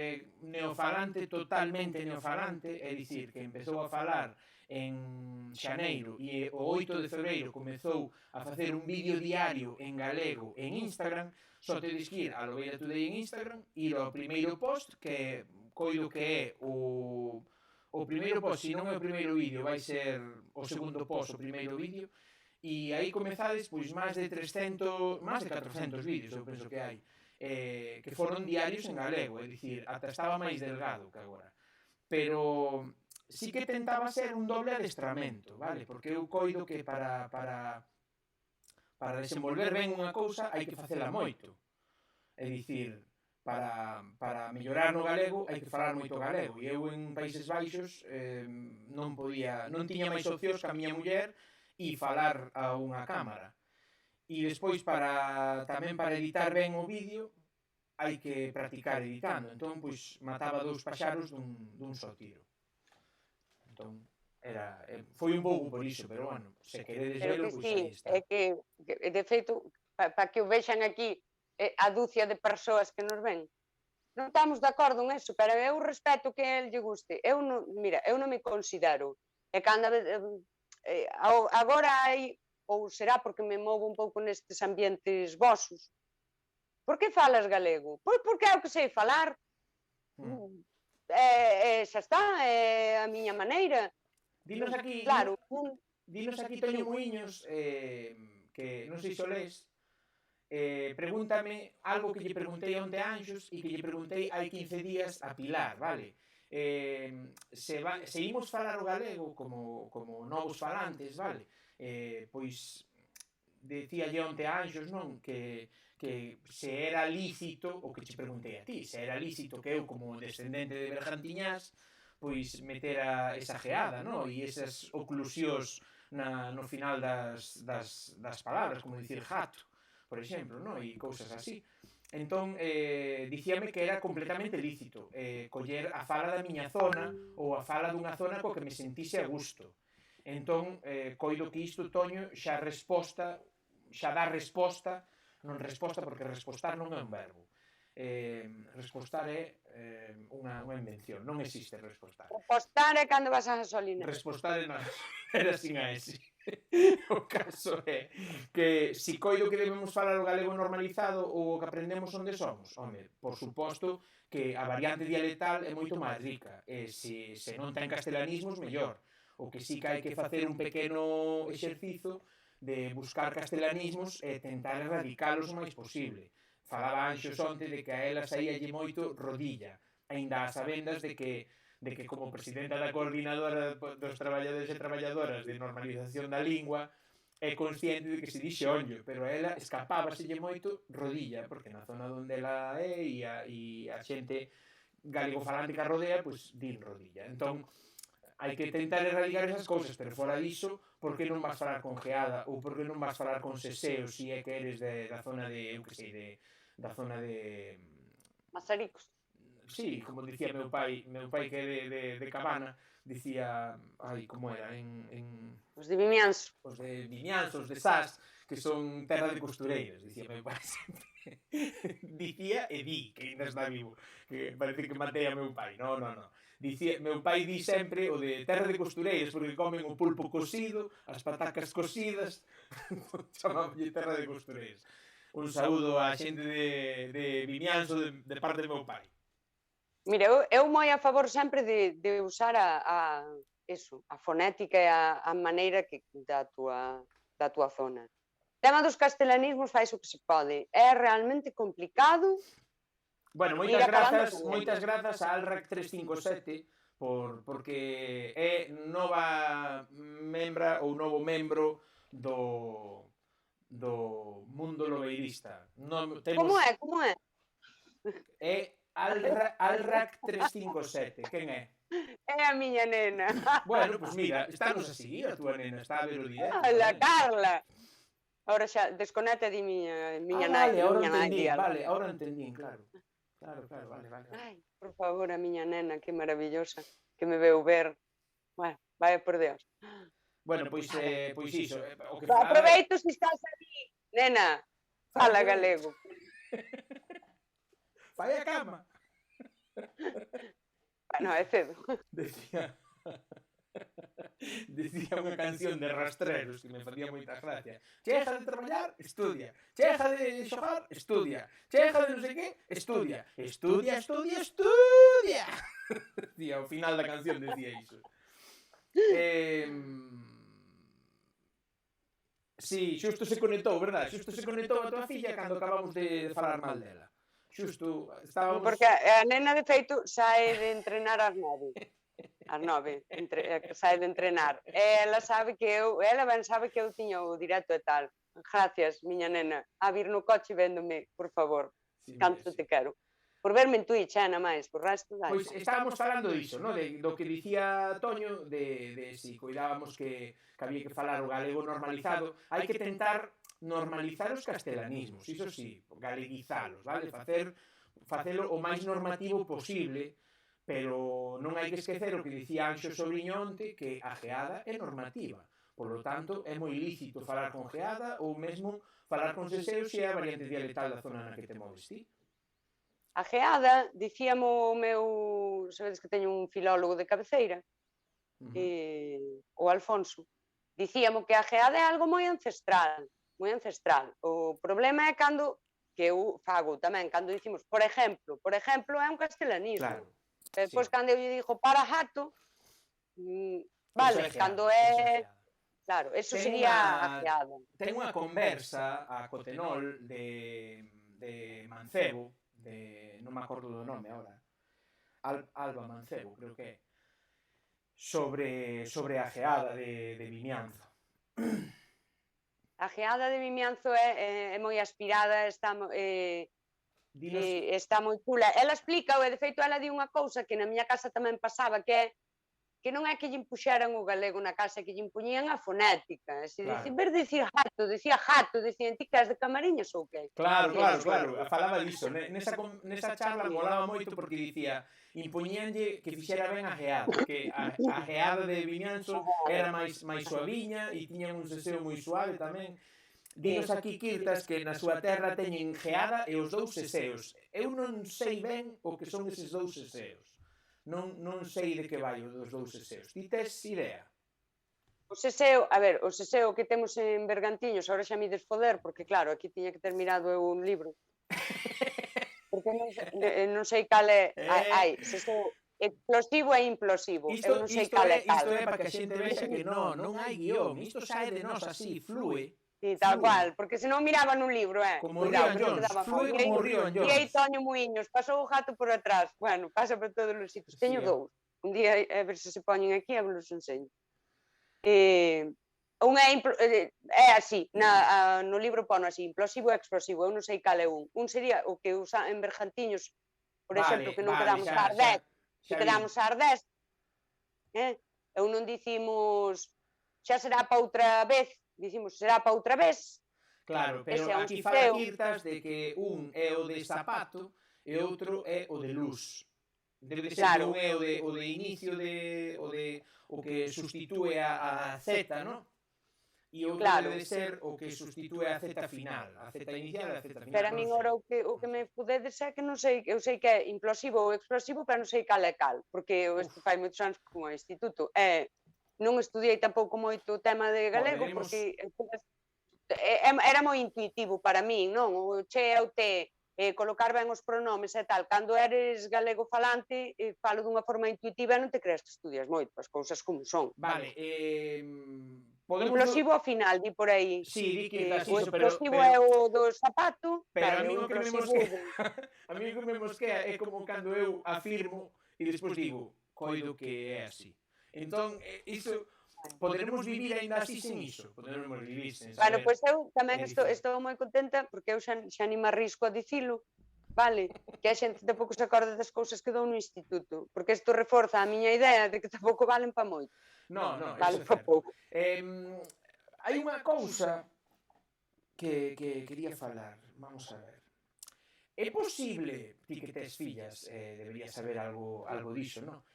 neofalante, totalmente neofalante, é dicir, que empezou a falar en xaneiro e o 8 de febreiro comezou a facer un vídeo diario en galego en Instagram, só tedes que ir a Lobeira Today en Instagram, ir ao primeiro post, que coido que é o primeiro post, se non é o primeiro vídeo, vai ser o segundo post, o primeiro vídeo, E aí comezades, pois, máis de 400 vídeos, eu penso que hai, que foron diarios en galego, é dicir, ata estaba máis delgado que agora. Pero sí que tentaba ser un doble adestramento, vale? Porque eu coido que para desenvolver ben unha cousa hai que facela moito. É dicir, para mellorar no galego hai que falar moito galego. E eu en Países Baixos non tiña máis opcións que a miña muller e falar a unha cámara. E despois tamén para editar ben o vídeo hai que practicar editando. Entón, pois, mataba 2 paxaros dun só tiro. Entón, foi un pouco por iso, pero bueno, se queredes velo, pois aí está. É que, de feito, para que o vexan aquí a dúcia de persoas que nos ven, non estamos de acordo en eso, pero eu respeto que a él lle guste. Mira, eu non me considero, e cando agora hai, ou será porque me movo un pouco nestes ambientes vosos, por que falas galego? Pois porque é o que sei falar, xa está, é a miña maneira. Dinos aquí, claro, Toño Muiños, que non sei se o lees, pregúntame algo que lle preguntei onte a Anxos e que lle preguntei hai 15 días a Pilar, vale? Se imos falar o galego como novos falantes, vale? Pois decíalle onte a Anxos, non? Que se era lícito, o que che preguntei a ti, se era lícito que eu como descendente de Bergantiñás pois metera esa geada, non? E esas oclusións no final das palabras, como dicir jato, por exemplo, non? E cousas así. Entón, dicíame que era completamente lícito coller a fala da miña zona ou a fala dunha zona co que me sentise a gusto. Entón, coido que isto, Toño, xa dá resposta, non resposta porque respostar non é un verbo. Respostar é unha invención, non existe respostar. Respostar é cando vas a gasolina. Respostar era sin a ese. O caso é que si coido que debemos falar o galego normalizado ou o que aprendemos onde somos, home, por suposto que a variante dialectal é moito máis rica, e se non ten castelanismos, mellor. O que sí que hai que facer un pequeno exercizo de buscar castelanismos e tentar erradicalos o máis posible. Falaba Anxos onte de que a ela saíalle moito rodilla, aínda a sabendas de que como presidenta da coordinadora dos traballadores e traballadoras de normalización da lingua é consciente de que se dixe onllo, pero a ela escapábaselle moito rodilla, porque na zona onde ela é e a xente galegofalante que a rodea, pois din rodilla. Entón, hai que tentar erradicar esas cousas, pero fora diso, por que non vas falar con geada ou por que non vas falar con seseo se é que eres da zona de, eu que sei, da zona de Mazaricos. Sí, como dicía meu pai que é de Cabana, dicía, como era, os de Vimianzo. Os de Vimianzo, os de Sas, que son terra de costureiros, dicía meu pai sempre. Dicía e di, que ainda está vivo, que parece que matei a meu pai, no. Dicía, meu pai di sempre o de terra de costureiros, porque comen o pulpo cocido, as patacas cocidas, chamabanlle terra de costureiros. Un saúdo á xente de Vimianzo de parte do meu pai. Mira, eu moi a favor sempre de usar a fonética e a maneira da tua zona. O tema dos castelanismos faz o que se pode. É realmente complicado. Bueno, moitas grazas a Alrac 357 porque é nova membra ou novo membro do mundo lobeirista. Como é? É Alrac 357. Quen é? É a miña nena. Bueno, pois mira, estános a seguir a túa nena, está a ver o directo. La Carla. Ahora xa, desconecta di miña nai. Vale, ahora entendín, claro. Claro, vale. Ai, por favor, a miña nena, que maravillosa, que me veu ver. Bueno, vaya por Dios. Bueno, pois iso. Aproveito se estás ali. Nena, fala galego. Fai a cama. Bueno, é cedo. Decía unha canción de Rastreros que me facía moita gracia. Cheja de traballar, estudia. Cheja de xogar, estudia. Cheja de non sei que, estudia. Estudia. Decía, ao final da canción decía iso. Sí, xusto se conectou, verdad? Xusto se conectou a tua filla cando acabamos de falar mal dela. Xusto, estábamos... Porque a nena, de feito, sae de entrenar ás 9. Ás 9, sae de entrenar. Ela ben sabe que eu tiña o directo e tal. Gracias, miña nena, a vir no coche véndome, por favor. Sí, Canto te quero. Por verme en Twitch, nada máis, por resto dai. Pois estábamos falando diso, no? Do que dicía Toño, de si cuidábamos que había que falar o galego normalizado, hai que tentar normalizar os castelanismos, iso sí, galeguizalos, vale? Facelo o máis normativo posible, pero non hai que esquecer o que dicía Anxo Sobriñonte, que a geada é normativa. Por lo tanto, é moi lícito falar con geada ou mesmo falar con seseo se é a variante dialectal da zona na que te moves ti. A geada, dicíamo o meu, sabedes que teño un filólogo de cabeceira, o Alfonso, dicíamo que a geada é algo moi ancestral, moi ancestral. O problema é cando, que eu fago tamén, cando dicimos, por exemplo, é un castelanismo. Claro. Depois, cando eu lle digo para jato, vale, cando é... Claro, eso sería a geada. Ten unha conversa a Cotenol de Mancebo, non me acordo do nome agora, Alba Mancebo, creo que é, sobre a geada de Vimianzo. A geada de Vimianzo é moi aspirada, está moi chula. Ela explica, e de feito ela di unha cousa que na miña casa tamén pasaba, que non é que lle impuxeran o galego na casa, que lle impuñían a fonética. En vez de dicir jato, decía jato, dicían ti que és de Camariñas ou que? Claro, falaba diso. Nesa charla molaba moito porque dicía, impuñíanlle que fixera ben a geada, que a geada de Vimianzo era máis suaviña e tiñan un seseo moi suave tamén. Dinos aquí, Quirtas, que na súa terra teñen geada e os dous seseos. Eu non sei ben o que son eses dous seseos. Non sei de que vai os dos dous seseos. Ti tes idea? O seseo, a ver, o seseo que temos en Bergantiños, agora xa me desfoder, porque claro, aquí tiña que ter mirado eu un libro. Porque non sei cal é, hai, seseo explosivo e implosivo. Eu non sei cal é cal. Isto é para que a xente vexa que non hai guión, isto sae de nós así, flúe. Sí, tal cual, porque senón miraba nun libro, Como Río Jones, flúe como Río Jones. E aí Toño Muiños, pasou o gato por atrás. Bueno, pasa por todos os sitios. Teño dous. Un día, a ver se poñen aquí, a vos os enseño. Un é así, no libro pono así, implosivo e explosivo, eu non sei cal é un. Un sería o que usa en Bergantiños, por exemplo, que non quedamos a Ardés, que quedamos a Ardés. Eu non dicimos xa será para outra vez, dicimos será para outra vez. Claro, pero aquí fala Quirtas de que un é o de zapato e outro é o de luz. Debe ser que un é o de inicio, o que sustitúe a Z, non? E outro debe ser o que sustitúe a Z final, a Z inicial e a Z final. Pero a min ora o que me podedes é que non sei, eu sei que é implosivo ou explosivo, pero non sei cal é cal, porque eu fai moitos anos que fui ao instituto. Non estudiei tampouco moito o tema de galego, porque era moi intuitivo para min, non? O che e o te, colocar ben os pronomes e tal. Cando eres galego falante, falo dunha forma intuitiva e non te creas que estudias moito, as cousas como son. Vale, implosivo ao final, di por aí. Sí, di que o explosivo é o do zapato. Pero a mí o que me mosquea é como cando eu afirmo e despois digo, coido que é así. Entón, iso, poderemos vivir ainda así sen iso? Poderemos vivir sen saber. Bueno, pois eu tamén estou moi contenta, porque eu xa ni me arrisco a dicilo, vale? Que a xente tampouco se acorda das cousas que dou no instituto, porque isto reforza a miña idea de que tampouco valen pa moito. Non, vale pa pouco. Hai unha cousa que quería falar, vamos a ver. É posible, ti que tes fillas, deberías saber algo diso, non?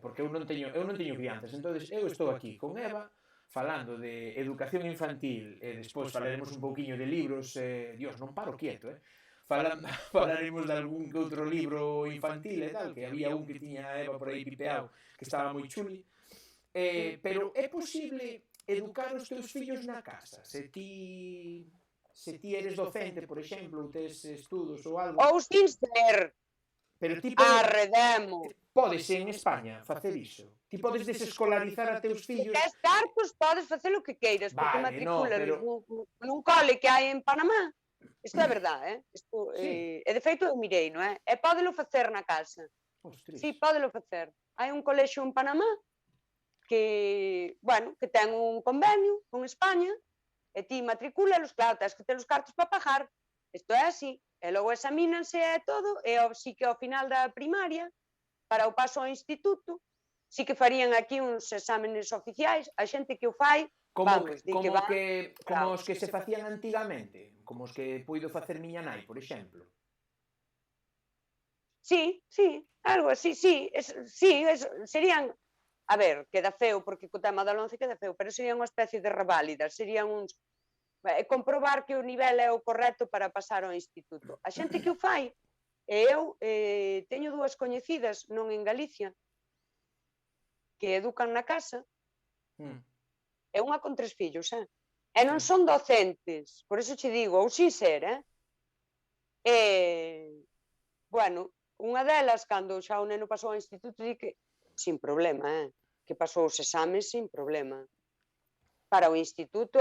Porque eu non teño crianzas, entonces eu estou aquí con Eva falando de educación infantil e despois falaremos un pouquiño de libros, Dios, non paro quieto, falaremos de algún que outro libro infantil e tal, que había un que tiña Eva por aí pipeado que estaba moi chuli, pero é posible educar os teus fillos na casa, se ti eres docente, por exemplo, ou tes estudos ou algo. Ou sin ser. Pero ti Arredemo. podes en España facer iso. Ti podes desescolarizar a teus Se fillos. tes cartos, podes facer o que queiras, porque Vale, no, matricúlalos pero... nun cole que hai en Panamá. Isto é verdade, Isto, Sí. e de feito eu mirei, non é? E pódelo facer na casa. Ostras. Sí, pódelo facer. Hai un colexio en Panamá que, bueno, que ten un convenio con España e ti matricúlalos, claro, tens que ter os cartos para pagar. Isto é así. E logo examínanse e todo, e sí que ao final da primaria, para o paso ao instituto, sí que farían aquí uns exámenes oficiais, a xente que o fai, vamos, di que va... Como os que se facían antigamente, como os que puido facer miña nai, por exemplo. Sí, algo así, serían, a ver, queda feo, porque co tema da LOMCE queda feo, pero serían unha especie de reválidas, serían uns, comprobar que o nivel é o correcto para pasar ao instituto. A xente que o fai, e eu teño dúas coñecidas, non en Galicia, que educan na casa, e unha con 3 fillos, e non son docentes, por eso che digo, ou si ser, bueno, unha delas, cando xa o neno pasou ao instituto, di que sin problema, que pasou os exames sin problema. Para o instituto,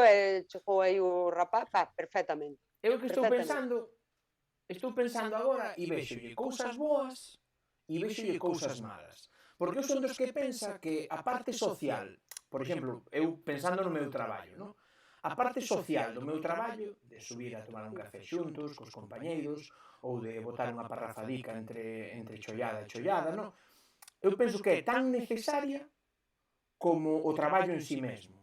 chegou aí o rapaz, perfectamente. Eu que estou pensando agora e vexolle cousas boas e vexolle cousas malas. Porque eu son dos que pensa que a parte social, por exemplo, eu pensando no meu traballo, non? A parte social do meu traballo, de subir a tomar un café xuntos, cos compañeiros, ou de botar unha parrafadica entre chollada e chollada, non? Eu penso que é tan necesaria como o traballo en sí mesmo.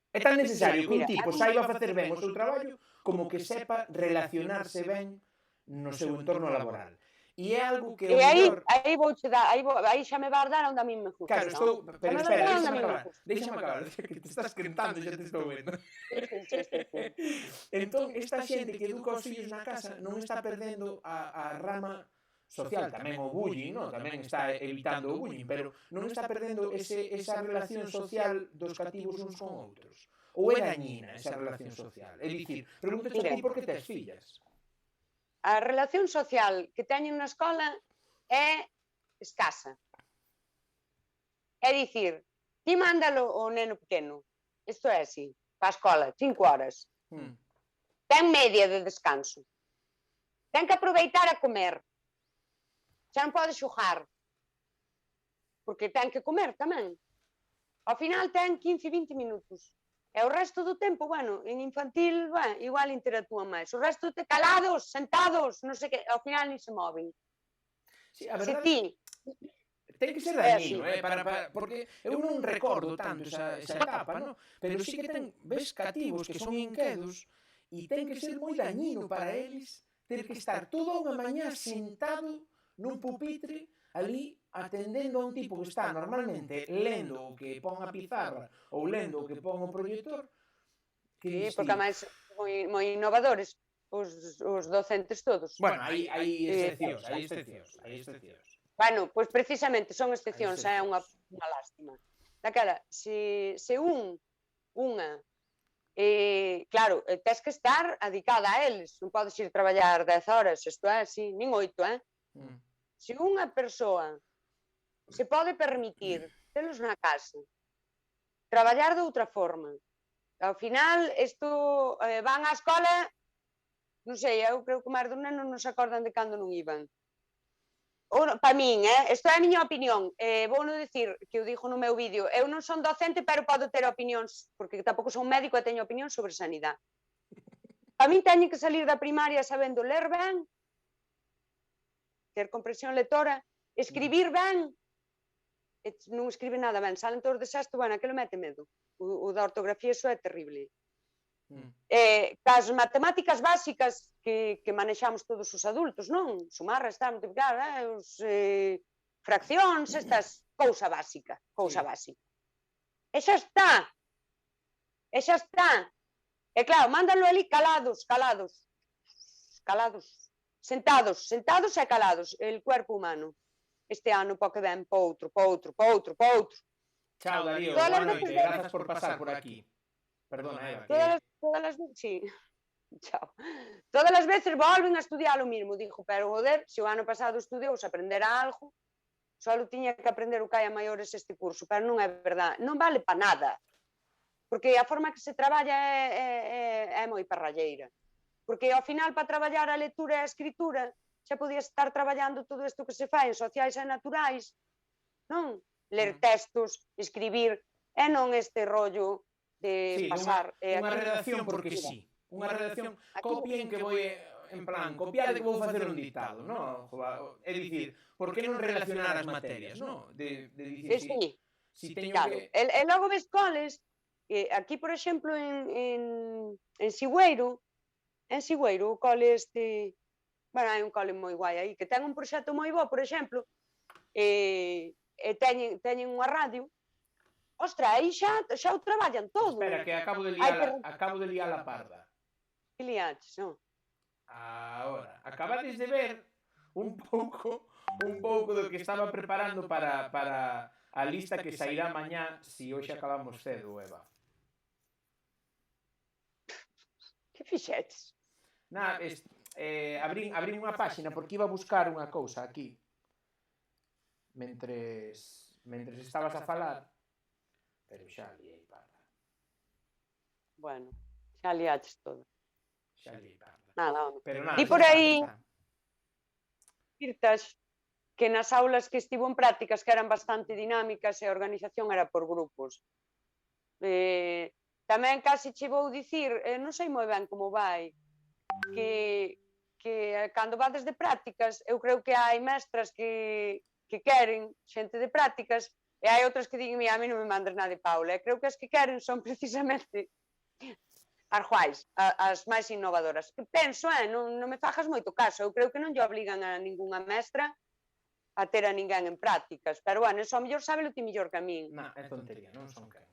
É tan necesario que un tipo saiba facer ben o seu traballo como que sepa relacionarse ben no seu entorno laboral. E é algo que... E aí vouche dar, aí xa me vas dar onde a mí me gusta. Claro, estou... Pero espera, deixame acabar, que te estás quentando, xa te estou vendo. Entón, esta xente que educa os fillos na casa non está perdendo a rama social, tamén o bullying, non? Tamén está evitando o bullying, pero non está perdendo esa relación social dos cativos uns con outros. Ou é dañina esa relación social? É dicir, pregúntate a ti por que tes fillas. A relación social que teñen na escola é escasa. É dicir, ti mándalo o neno pequeno, isto é así, para a escola, 5 horas. Ten media de descanso. Ten que aproveitar a comer. Xa non pode xogar, porque ten que comer tamén. Ao final ten 15-20 minutos. E o resto do tempo, bueno, en infantil, igual interactúan máis. O resto de calados, sentados, non sei que, ao final ni se moven. Sí, a verdade, ten que ser dañino, porque eu non recordo tanto esa etapa, non? Pero sí que ves cativos que son inquedos e ten que ser moi dañino para eles ter que estar toda unha mañá sentado nun pupitre ali atendendo a un tipo que está normalmente lendo o que pon a pizarra ou lendo o que pon o proxector. Sí, porque además moi innovadores os docentes todos. Bueno, hai excepcións. Bueno, pois precisamente son excepcións, é unha lástima. Daquela, se unha claro, tes que estar adicada a eles, non podes ir traballar 10 horas, isto é así, nin 8, Se unha persoa se pode permitir telos na casa, traballar de outra forma, ao final, isto van á escola, non sei, eu creo que máis dos nenos non se acordan de cando non iban. Para min, isto é a miña opinión, vou non dicir que o dixo no meu vídeo, eu non son docente, pero podo ter opinións, porque tampouco son médico e teño opinión sobre sanidade. Para min teñen que salir da primaria sabendo ler ben, ter comprensión lectora, escribir ben, non escribe nada ben, salen todos de sexto, bueno, aquilo mete medo. O da ortografía, iso é terrible. Cas matemáticas básicas que manexamos todos os adultos, non? Sumar, restar, multiplicar, fraccións, estas, cousa básica. E xa está. E claro, mándalo ali calados. Sentados e calados, el cuerpo humano. Este ano po que ven, po outro. Chao, Darío, boa noite, grazas por pasar por aquí. Perdona, Eva. Todas as... Sí. Chao. Todas as veces volven a estudiar o mismo. Digo, pero joder, se o ano pasado estudiou se aprendera algo, só tiña que aprender o que hai a maiores este curso, pero non é verdade, non vale para nada, porque a forma que se traballa é moi parralleira, porque ao final para traballar a lectura e a escritura xa podías estar traballando todo isto que se fai en sociais e naturais, non? Ler textos, escribir, e non este rollo de Sí, pasar. unha redacción porque sí. Unha redacción, copien que voi, en plan, copiade que vou facer un dictado, non? É dicir, por que non relacionar as materias, non? De dicir, Sí, si teño claro. que... E logo ves coles, aquí, por exemplo, en Sigüeiro, o cole este, bueno, hai un cole moi guai aí, que ten un proxecto moi bo, por exemplo, e teñen unha radio, ostra, aí xa o traballan todo. Espera, que acabo de liar a parda. Que liaches, non? Ahora, acabades de ver un pouco do que estaba preparando para a lista que sairá mañá se hoxe acabamos cedo, Eva. Que fixetes? Abrín unha páxina porque iba a buscar unha cousa aquí. Mentres estabas a falar, pero xa liei parda. Bueno, xa liaches todo. Xa liei parda. Nada, home. Pero nada, Di por aí, Virtas, que nas aulas que estivo en prácticas que eran bastante dinámicas e a organización era por grupos. Tamén casi che vou dicir, non sei moi ben como vai, que cando vades de prácticas, eu creo que hai mestras que queren xente de prácticas e hai outras que digan, a mí non me mandes nada de Paula, e creo que as que queren son precisamente as guais, as máis innovadoras. Penso, non me fajas moito caso, eu creo que non lle obligan a ningunha mestra a ter a ninguén en prácticas, pero bueno, eso ao mellor sábelo ti mellor que a min. Non, é tontería, non son quen.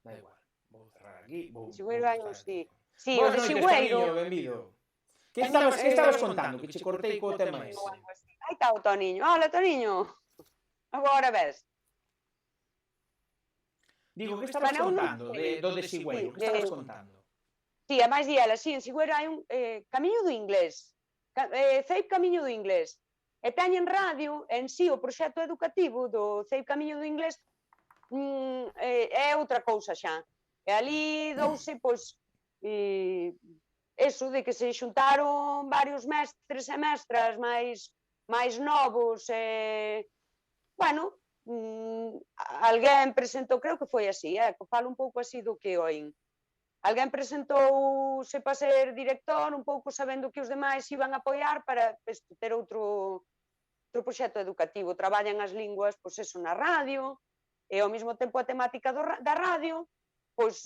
Da igual, vou cerrar aquí, vou Sigüeiro hai un sí. Sí, Boas o de noites, Sigüeiro. Toniño, benvido. Que estabas contando? Que che cortei co tema ese. Aí está o Toniño. Hola, Toniño. Agora ves. Digo, que estabas contando do de Sigüeiro? Que estabas contando? Sí, a máis di ela, sí, en Sigüeiro hai un Camiño do Inglés. CEIP Camiño do Inglés. E teñen radio, en sí, o proxecto educativo do CEIP Camiño do Inglés é outra cousa xa. E ali douse, pois, eso, de que se xuntaron varios mestres e mestras máis novos, bueno, alguén presentou, creo que foi así, falo un pouco así do que oín. Alguén presentouse para ser director, un pouco sabendo que os demais iban a apoiar para ter outro proxecto educativo. Traballan as linguas, pois eso, na radio, e ao mesmo tempo a temática da radio, pois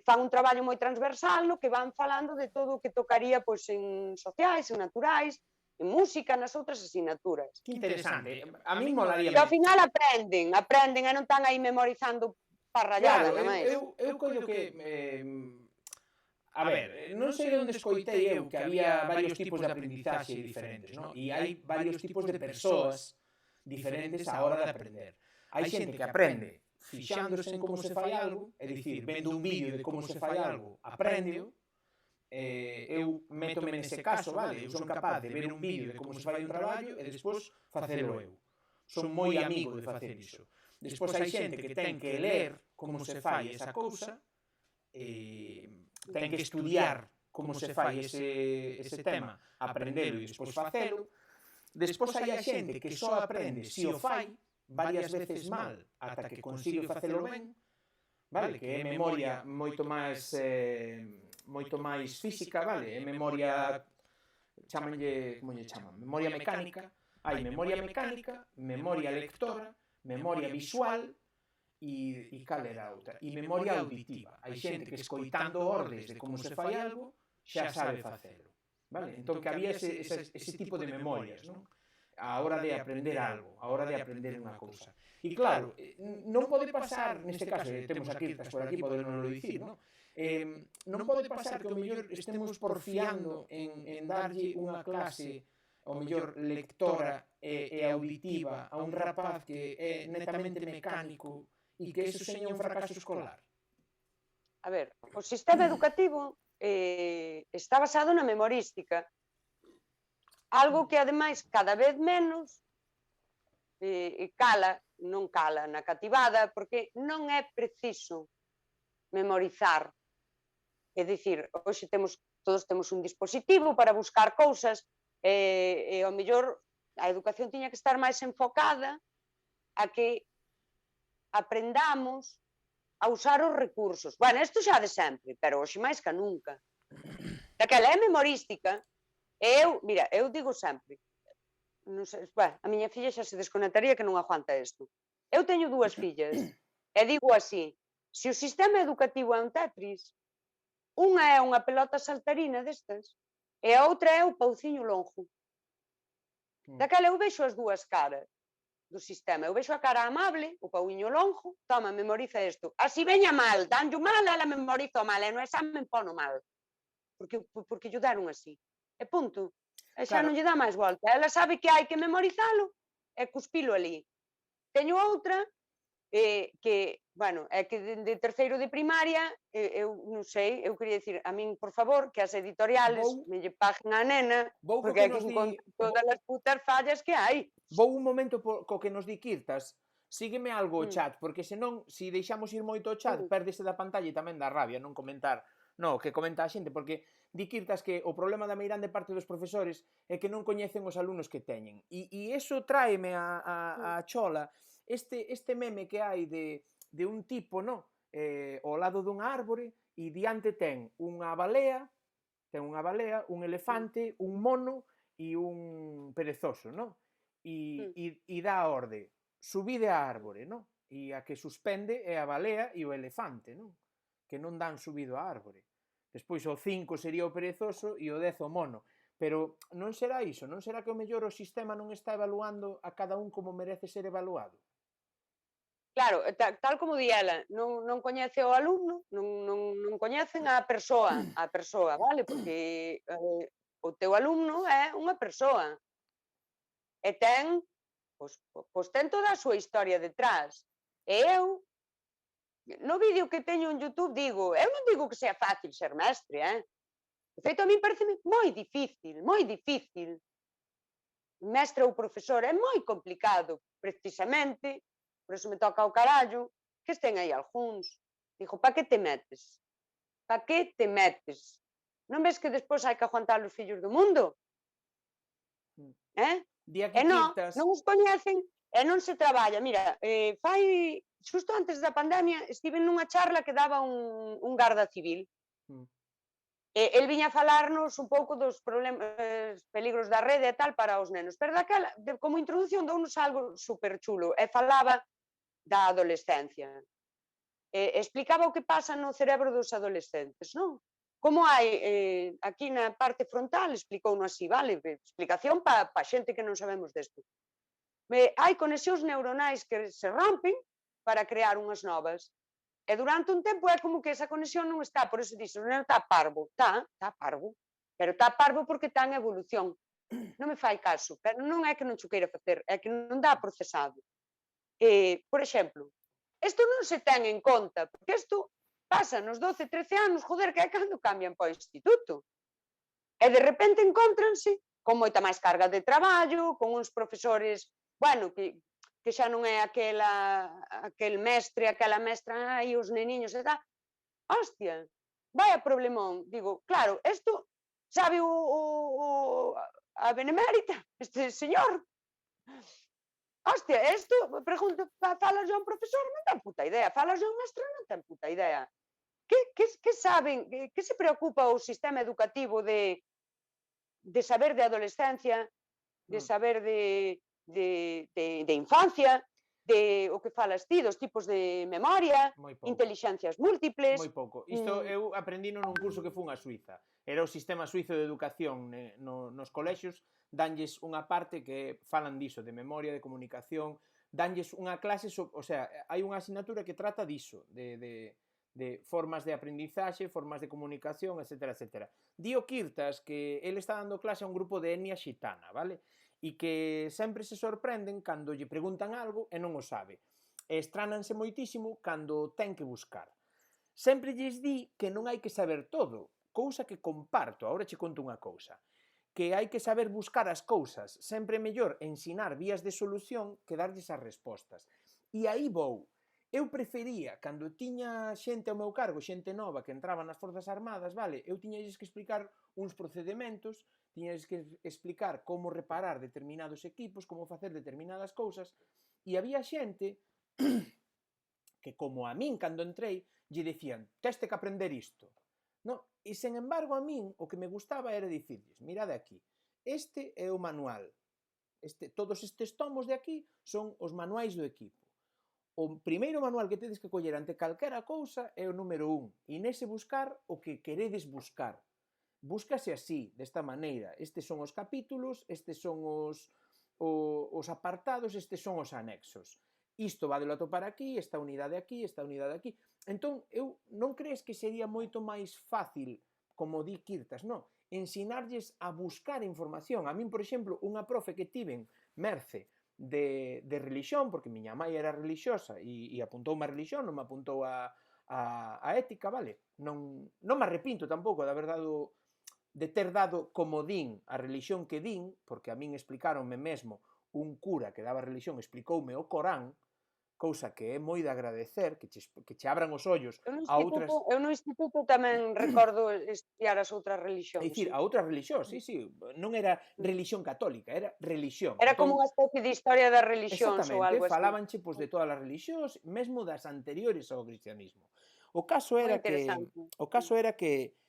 fan un traballo moi transversal no que van falando de todo o que tocaría pois en sociais, en naturais, en música, nas outras asignaturas. Que interesante. A mí molaría... E ao final aprenden e non están aí memorizando parrallada, máis. Eu coido que... A ver, non sei onde escoitei eu que había varios tipos de aprendizaxe diferentes, non? E hai varios tipos de persoas diferentes á hora de aprender. Hai xente que aprende fixándose en como se fai algo, é dicir, vendo un vídeo de como se fai algo, aprendeo. Eu métome nese caso, vale? Eu son capaz de ver un vídeo de como se fai un traballo e despois facelo eu. Son moi amigo de facer iso. Despois hai xente que ten que ler como se fai esa cousa, ten que estudiar como se fai ese tema, aprendelo e despois facelo. Despois hai a xente que só aprende se o fai, varias veces mal, ata que consigue facelo ben, vale? Que é memoria moito máis física, vale? É memoria, chamanlle, como lle chaman? Memoria mecánica. Hai memoria mecánica, memoria lectora, memoria visual e cal era outra? E memoria auditiva. Hai xente que escoitando ordes de como se fai algo xa sabe facelo, vale? Entón que había ese tipo de memorias, non? A hora de aprender algo, a hora de aprender unha cousa. E claro, non pode pasar, neste caso, temos aquí por aquí, podemos dicir, non? Non pode pasar que o mellor estemos porfiando en darlle unha clase, o mellor lectora e auditiva a un rapaz que é netamente mecánico e que eso seña un fracaso escolar. A ver, o sistema educativo está basado na memorística. Algo que, ademais, cada vez menos non cala na cativada, porque non é preciso memorizar. É dicir, hoxe todos temos un dispositivo para buscar cousas, e ao mellor a educación tiña que estar máis enfocada a que aprendamos a usar os recursos. Bueno, isto xa de sempre, pero hoxe máis que nunca. Daquela é memorística. Mira, eu digo sempre, non sei, a miña filla xa se desconectaría que non aguanta isto. Eu teño 2 fillas, e digo así, se o sistema educativo é un Tetris, unha é unha pelota saltarina destas, e a outra é o pauciño longo. Daquela eu vexo as 2 caras do sistema. Eu vexo a cara amable, o pauiño longo, toma, memoriza isto. Así veña mal, danllo mal, ela memoriza mal, e no examen pono mal. Porque lle deron así. E punto. E xa non lle dá máis volta. Ela sabe que hai que memorizalo e cuspilo ali. Teño outra que, bueno, é que de terceiro de primaria, eu non sei, eu quería dicir, a min, por favor, que as editoriales me lle paguen a nena, porque é que encontro todas as putas fallas que hai. Vou un momento co que nos di Quirtas, sígueme algo o chat, porque senón, se deixamos ir moito o chat, pérdese da pantalla e tamén dá rabia non comentar, no, que comenta a xente, porque di Quirtas que o problema da meirande parte dos profesores é que non coñecen os alumnos que teñen. E iso tráeme a chola este meme que hai de un tipo, no, ao lado dunha árbore, e diante ten unha balea, un elefante, un mono e un perezoso, no? E dá a orde, subide a árbore, no? E a que suspende é a balea e o elefante, non? Que non dan subido a árbore. Despois o 5 sería o perezoso e o 10 o mono. Pero non será iso, non será que o mellor o sistema non está evaluando a cada un como merece ser evaluado? Claro, tal como di ela, non coñece o alumno, non coñecen a persoa, vale? Porque o teu alumno é unha persoa e ten toda a súa historia detrás. E eu, no vídeo que teño en YouTube, eu non digo que sea fácil ser mestre, De feito, a mí parece moi difícil, mestre ou profesor, é moi complicado, precisamente, por eso me toca o carallo, que estén aí algúns. Digo, pa que te metes? Pa que te metes? Non ves que despois hai que aguantar os fillos do mundo? E non os coñecen e non se traballa. Mira, xusto antes da pandemia, estive nunha charla que daba un garda civil. El viña a falarnos un pouco dos peligros da rede e tal para os nenos. Pero daquela, como introducción, dounos algo super chulo. E falaba da adolescencia. Explicaba o que pasa no cerebro dos adolescentes, non? Como hai, aquí na parte frontal, explicouno así, vale? Explicación pa xente que non sabemos desto. Hai conexións neuronais que se rompen para crear unhas novas. E durante un tempo é como que esa conexión non está, por eso dixo, non está parvo. Está parvo, pero está parvo porque está en evolución. Non me fai caso, pero non é que non cho queira facer, é que non dá procesado. Por exemplo, isto non se ten en conta, porque isto pasa nos 12, 13 anos, joder, que é cando cambian para o instituto. E de repente encóntranse con moita máis carga de traballo, con uns profesores, bueno, que xa non é aquel mestre, aquela mestra, aí os neniños e tal. Hostia, vaya problemón. Digo, claro, isto sabe a benemérita, este señor. Hostia, isto, pregunto, falas a un profesor, non ten puta idea, falas a un mestre, non ten puta idea. Que saben, que se preocupa o sistema educativo de saber de adolescencia, de saber de infancia, de o que falas ti, dos tipos de memoria, intelixencias múltiples. Moi pouco. Isto eu aprendino nun curso que fun a Suiza. Era o sistema suizo de educación nos colexios, danlles unha parte que falan diso, de memoria, de comunicación, danlles unha clase, o sea, hai unha asignatura que trata diso, de formas de aprendizaxe, formas de comunicación, etc. etc. Dio Quirtas que ele está dando clase a un grupo de etnia xitana, vale? E que sempre se sorprenden cando lle preguntan algo e non o sabe. E estránanse moitísimo cando ten que buscar. Sempre lles di que non hai que saber todo, cousa que comparto, agora che conto unha cousa, que hai que saber buscar as cousas, sempre é mellor ensinar vías de solución que darlles as respostas. E aí vou. Eu prefería, cando tiña xente ao meu cargo, xente nova que entraba nas Forzas Armadas, vale, eu tiñalles que explicar uns procedementos, tiñalles que explicar como reparar determinados equipos, como facer determinadas cousas, e había xente que, como a min cando entrei, lle decían, teste que aprender isto. No, e, sen embargo, a min o que me gustaba era dicirlles, mirade aquí, este é o manual, todos estes tomos de aquí son os manuais do equipo. O primeiro manual que tedes que coller ante calquera cousa é o número 1, e nese buscar o que queredes buscar. Búscase así, desta maneira. Estes son os capítulos, estes son os apartados, estes son os anexos. Isto vadelo a topar aquí, esta unidade aquí, esta unidade aquí. Entón, eu non crees que sería moito máis fácil, como di Kirtas, non? Ensinarlles a buscar información. A min, por exemplo, unha profe que tiven, Merce, de religión, porque miña mãe era relixiosa e apuntoume a religión, non me apuntou a ética, vale? Non me arrepinto tampouco de ter dado como din a religión que din, porque a min explicaronme mesmo un cura que daba religión, explicoume o Corán, cousa que é moi de agradecer, que che abran os ollos a outras... Eu no instituto tamén recordo estudiar as outras religións. É dicir, a outras religións, sí, non era religión católica, era religión. Era como unha especie de historia das religións ou algo así. Exactamente, falabanche de todas as religións, mesmo das anteriores ao cristianismo. O caso era que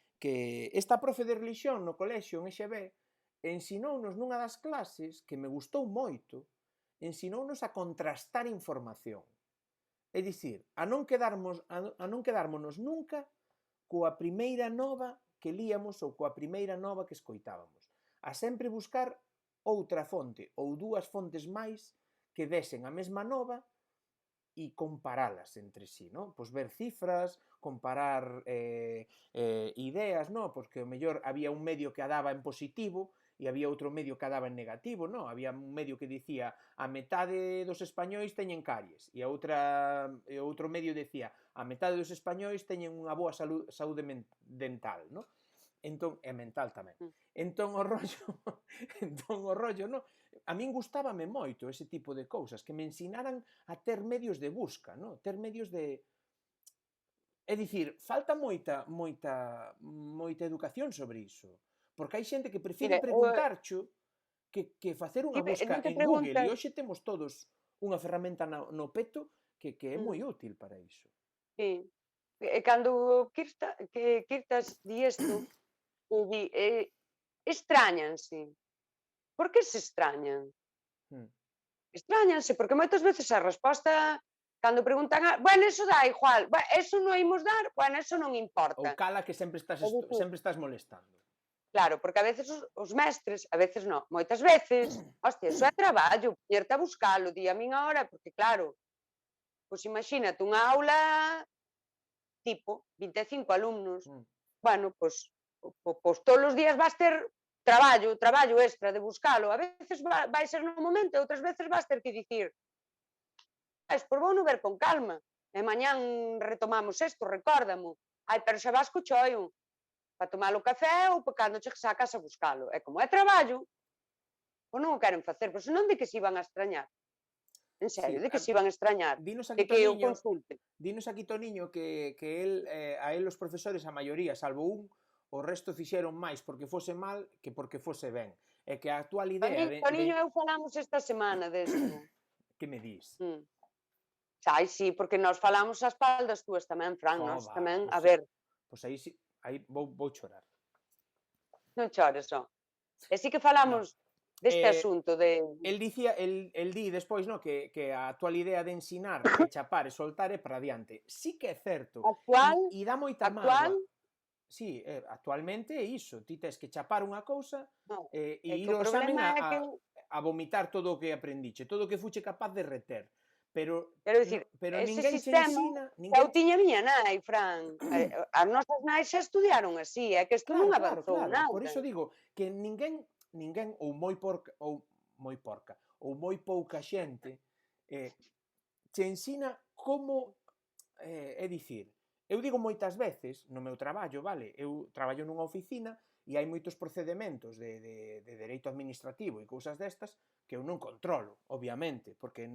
esta profe de religión no colexio en EXB ensinounos nunha das clases que me gustou moito, ensinounos a contrastar información. É dicir, a non quedármonos nunca coa primeira nova que líamos ou coa primeira nova que escoitábamos. A sempre buscar outra fonte ou dúas fontes máis que desen a mesma nova e comparalas entre sí, non? Pois ver cifras, comparar ideas, non? Pois que o mellor había un medio que a daba en positivo e había outro medio que a daba en negativo, non? Había un medio que dicía a metade dos españois teñen caries e outro medio dicía a metade dos españois teñen unha boa saúde dental, non? Entón, e mental tamén. Entón o rollo, non? A min gustábame moito ese tipo de cousas, que me ensinaran a ter medios de busca, non? Ter medios de... É dicir, falta moita educación sobre iso. Porque hai xente que prefire preguntarcho que facer unha busca en Google, e hoxe temos todos unha ferramenta no peto que é moi útil para iso. Sí. E cando Kirtas di isto, extrañanse. Por que se extrañan? Extrañanse, porque moitas veces a resposta, cando preguntan, bueno, eso dá igual, eso non imos dar, bueno, eso non importa. Ou cala que sempre estás molestando. Claro, porque a veces os mestres, a veces non, moitas veces, hostia, eso é traballo, poñerte a buscalo, di a min hora, porque claro, pois imagínate unha aula tipo 25 alumnos, bueno, pois todos os días vas ter traballo extra de buscalo, a veces vai ser no momento, outras veces vas ter que dicir, pois vou non ver con calma, e mañán retomamos isto, recórdamo, pero xa vas co choio, para tomar o café ou para cando chegues a casa a buscalo. E como é traballo, pois non o queren facer, pois non de que se iban a extrañar. En serio, de que se iban a extrañar. De que eu consulte. Dinos aquí Toniño que a él os profesores, a maioría, salvo un, o resto fixeron máis porque fose mal que porque fose ben. E que a actual idea... Toniño, eu falamos esta semana desto. Que me dis? Sai, sí, porque nós falamos as espaldas túas tamén, Fran, nós tamén, a ver... Pois aí vou chorar. Non chores, non. E sí que falamos deste asunto de... El di despois, no, que a actual idea de ensinar, de chapar e soltar é para diante. Sí que é certo. E dá moita mágoa. Sí, actualmente é iso. Ti tes que chapar unha cousa e ir ao examen a vomitar todo o que aprendiche, todo o que fuche capaz de reter. Pero ninguén se ensina... Eu tiña miña nai, Fran. As nosas nais xa estudiaron así, é que isto non avanzou nada. Por iso digo que ninguén ou moi pouca xente che ensina como, é dicir, Eu digo moitas veces, no meu traballo, vale? Eu traballo nunha oficina e hai moitos procedementos de dereito administrativo e cousas destas que eu non controlo, obviamente, porque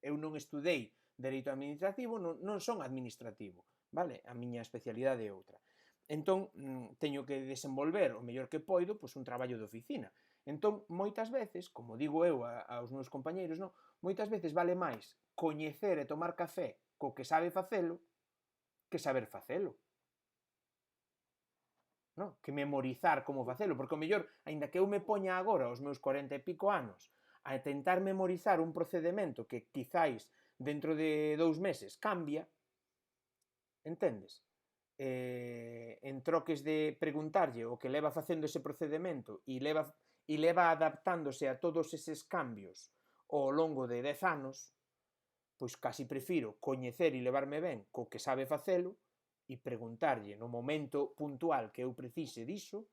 eu non estudei dereito administrativo, non son administrativo, vale? A miña especialidade é outra. Entón, teño que desenvolver o mellor que poido, pois un traballo de oficina. Entón, moitas veces, como digo eu aos meus compañeiros, non? Moitas veces vale máis coñecer e tomar café co que sabe facelo que saber facelo. No? Que memorizar como facelo, porque o mellor, aínda que eu me poña agora aos meus 40 e pico anos a tentar memorizar un procedemento que quizáis dentro de 2 meses cambia, entendes? En troques de preguntarlle o que leva facendo ese procedemento e leva adaptándose a todos eses cambios ao longo de 10 anos, pois casi prefiro coñecer e levarme ben co que sabe facelo e preguntarlle no momento puntual que eu precise diso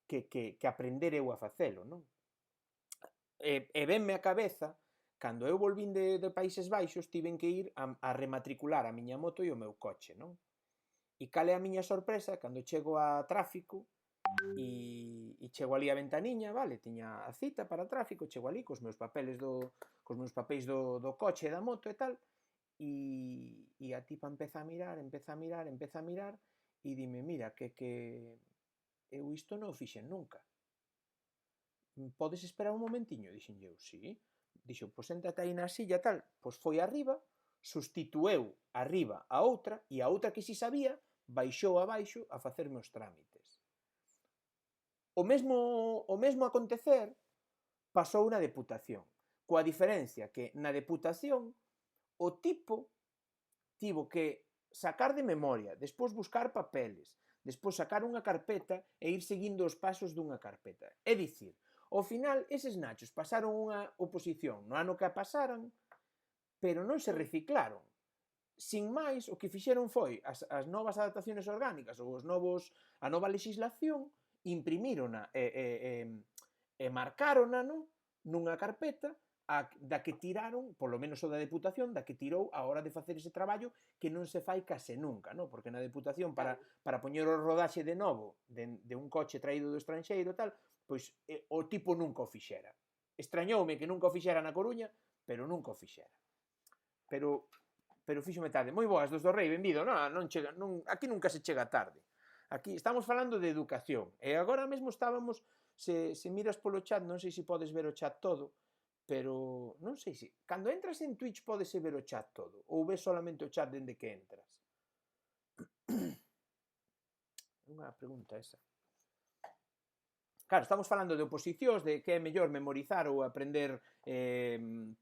que aprender eu a facelo, non? E venme a cabeza, cando eu volvín de Países Baixos, tiven que ir a rematricular a miña moto e o meu coche, non? E cal é a miña sorpresa cando chego a tráfico e chego ali a ventaniña, vale, tiña a cita para tráfico, chego ali cos meus papéis do coche e da moto e tal, e a tipa empeza a mirar e dime, mira, que eu isto non o fixen nunca. Podes esperar un momentiño? Dixen eu, sí. Dixo, pois séntate aí na silla tal. Pois foi arriba, sustitueu arriba a outra, e a outra que si sabía, baixou abaixo a facerme os trámites. O mesmo acontecer pasou na Deputación, coa diferencia que na Deputación o tipo tivo que sacar de memoria, despois buscar papeles, despois sacar unha carpeta e ir seguindo os pasos dunha carpeta. É dicir, ao final, eses nachos pasaron unha oposición no ano que a pasaran, pero non se reciclaron. Sin máis, o que fixeron foi as novas adaptaciones orgánicas ou a nova legislación, imprimírona e marcárona, non? Nunha carpeta da que tiraron, polo menos o da Deputación, da que tirou a hora de facer ese traballo que non se fai case nunca, non? Porque na Deputación, para poñer o rodaxe de novo de un coche traído do estranxeiro e tal, pois o tipo nunca o fixera. Extrañoume que nunca o fixera na Coruña, pero nunca o fixera. Pero fíxome tarde. Moi boas dos do Rei, benvido. Aquí nunca se chega tarde. Aquí estamos falando de educación. E agora mesmo estábamos, se miras polo chat, non sei se podes ver o chat todo, pero non sei se... Cando entras en Twitch podese ver o chat todo, ou ves solamente o chat dende que entras? Unha pregunta esa. Claro, estamos falando de oposicións, de que é mellor memorizar ou aprender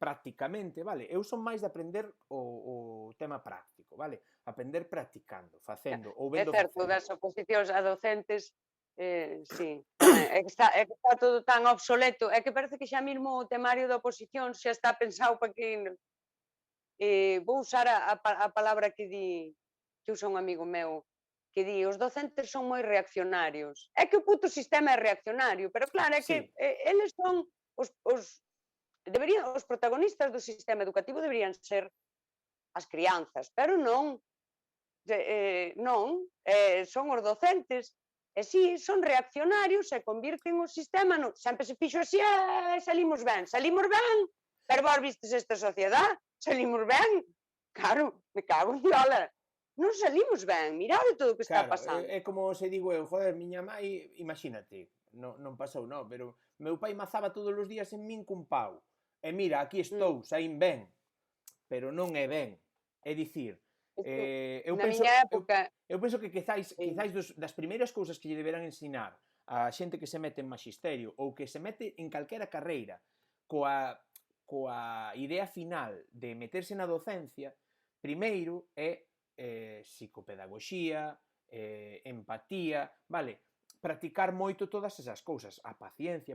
prácticamente, vale? Eu son máis de aprender o tema práctico, vale? Aprender practicando, facendo, ou vendo facendo. É certo, das oposicións a docentes, sí. É que está todo tan obsoleto, é que parece que xa mesmo o temario da oposición xa está pensado para que... vou usar a palabra que usa un amigo meu, que di, os docentes son moi reaccionarios. É que o puto sistema é reaccionario, pero claro, é que eles son os protagonistas do sistema educativo deberían ser as crianzas, pero non, son os docentes. E si, son reaccionarios e convirten o sistema sempre se fixo así, salimos ben, pero vos vistes esta sociedade, salimos ben, claro, me cago en dólar. Non salimos ben, mirade todo o que está pasando. É como se digo eu, joder, miña mai, imagínate, non pasou, non, pero meu pai mazaba todos os días en min cun pau. E mira, aquí estou, saín ben, pero non é ben. É dicir, eu penso que quizáis das primeiras cousas que lle deberán ensinar a xente que se mete en magisterio ou que se mete en calquera carreira coa idea final de meterse na docencia, primeiro é psicopedagogía, empatía, vale? Practicar moito todas esas cousas,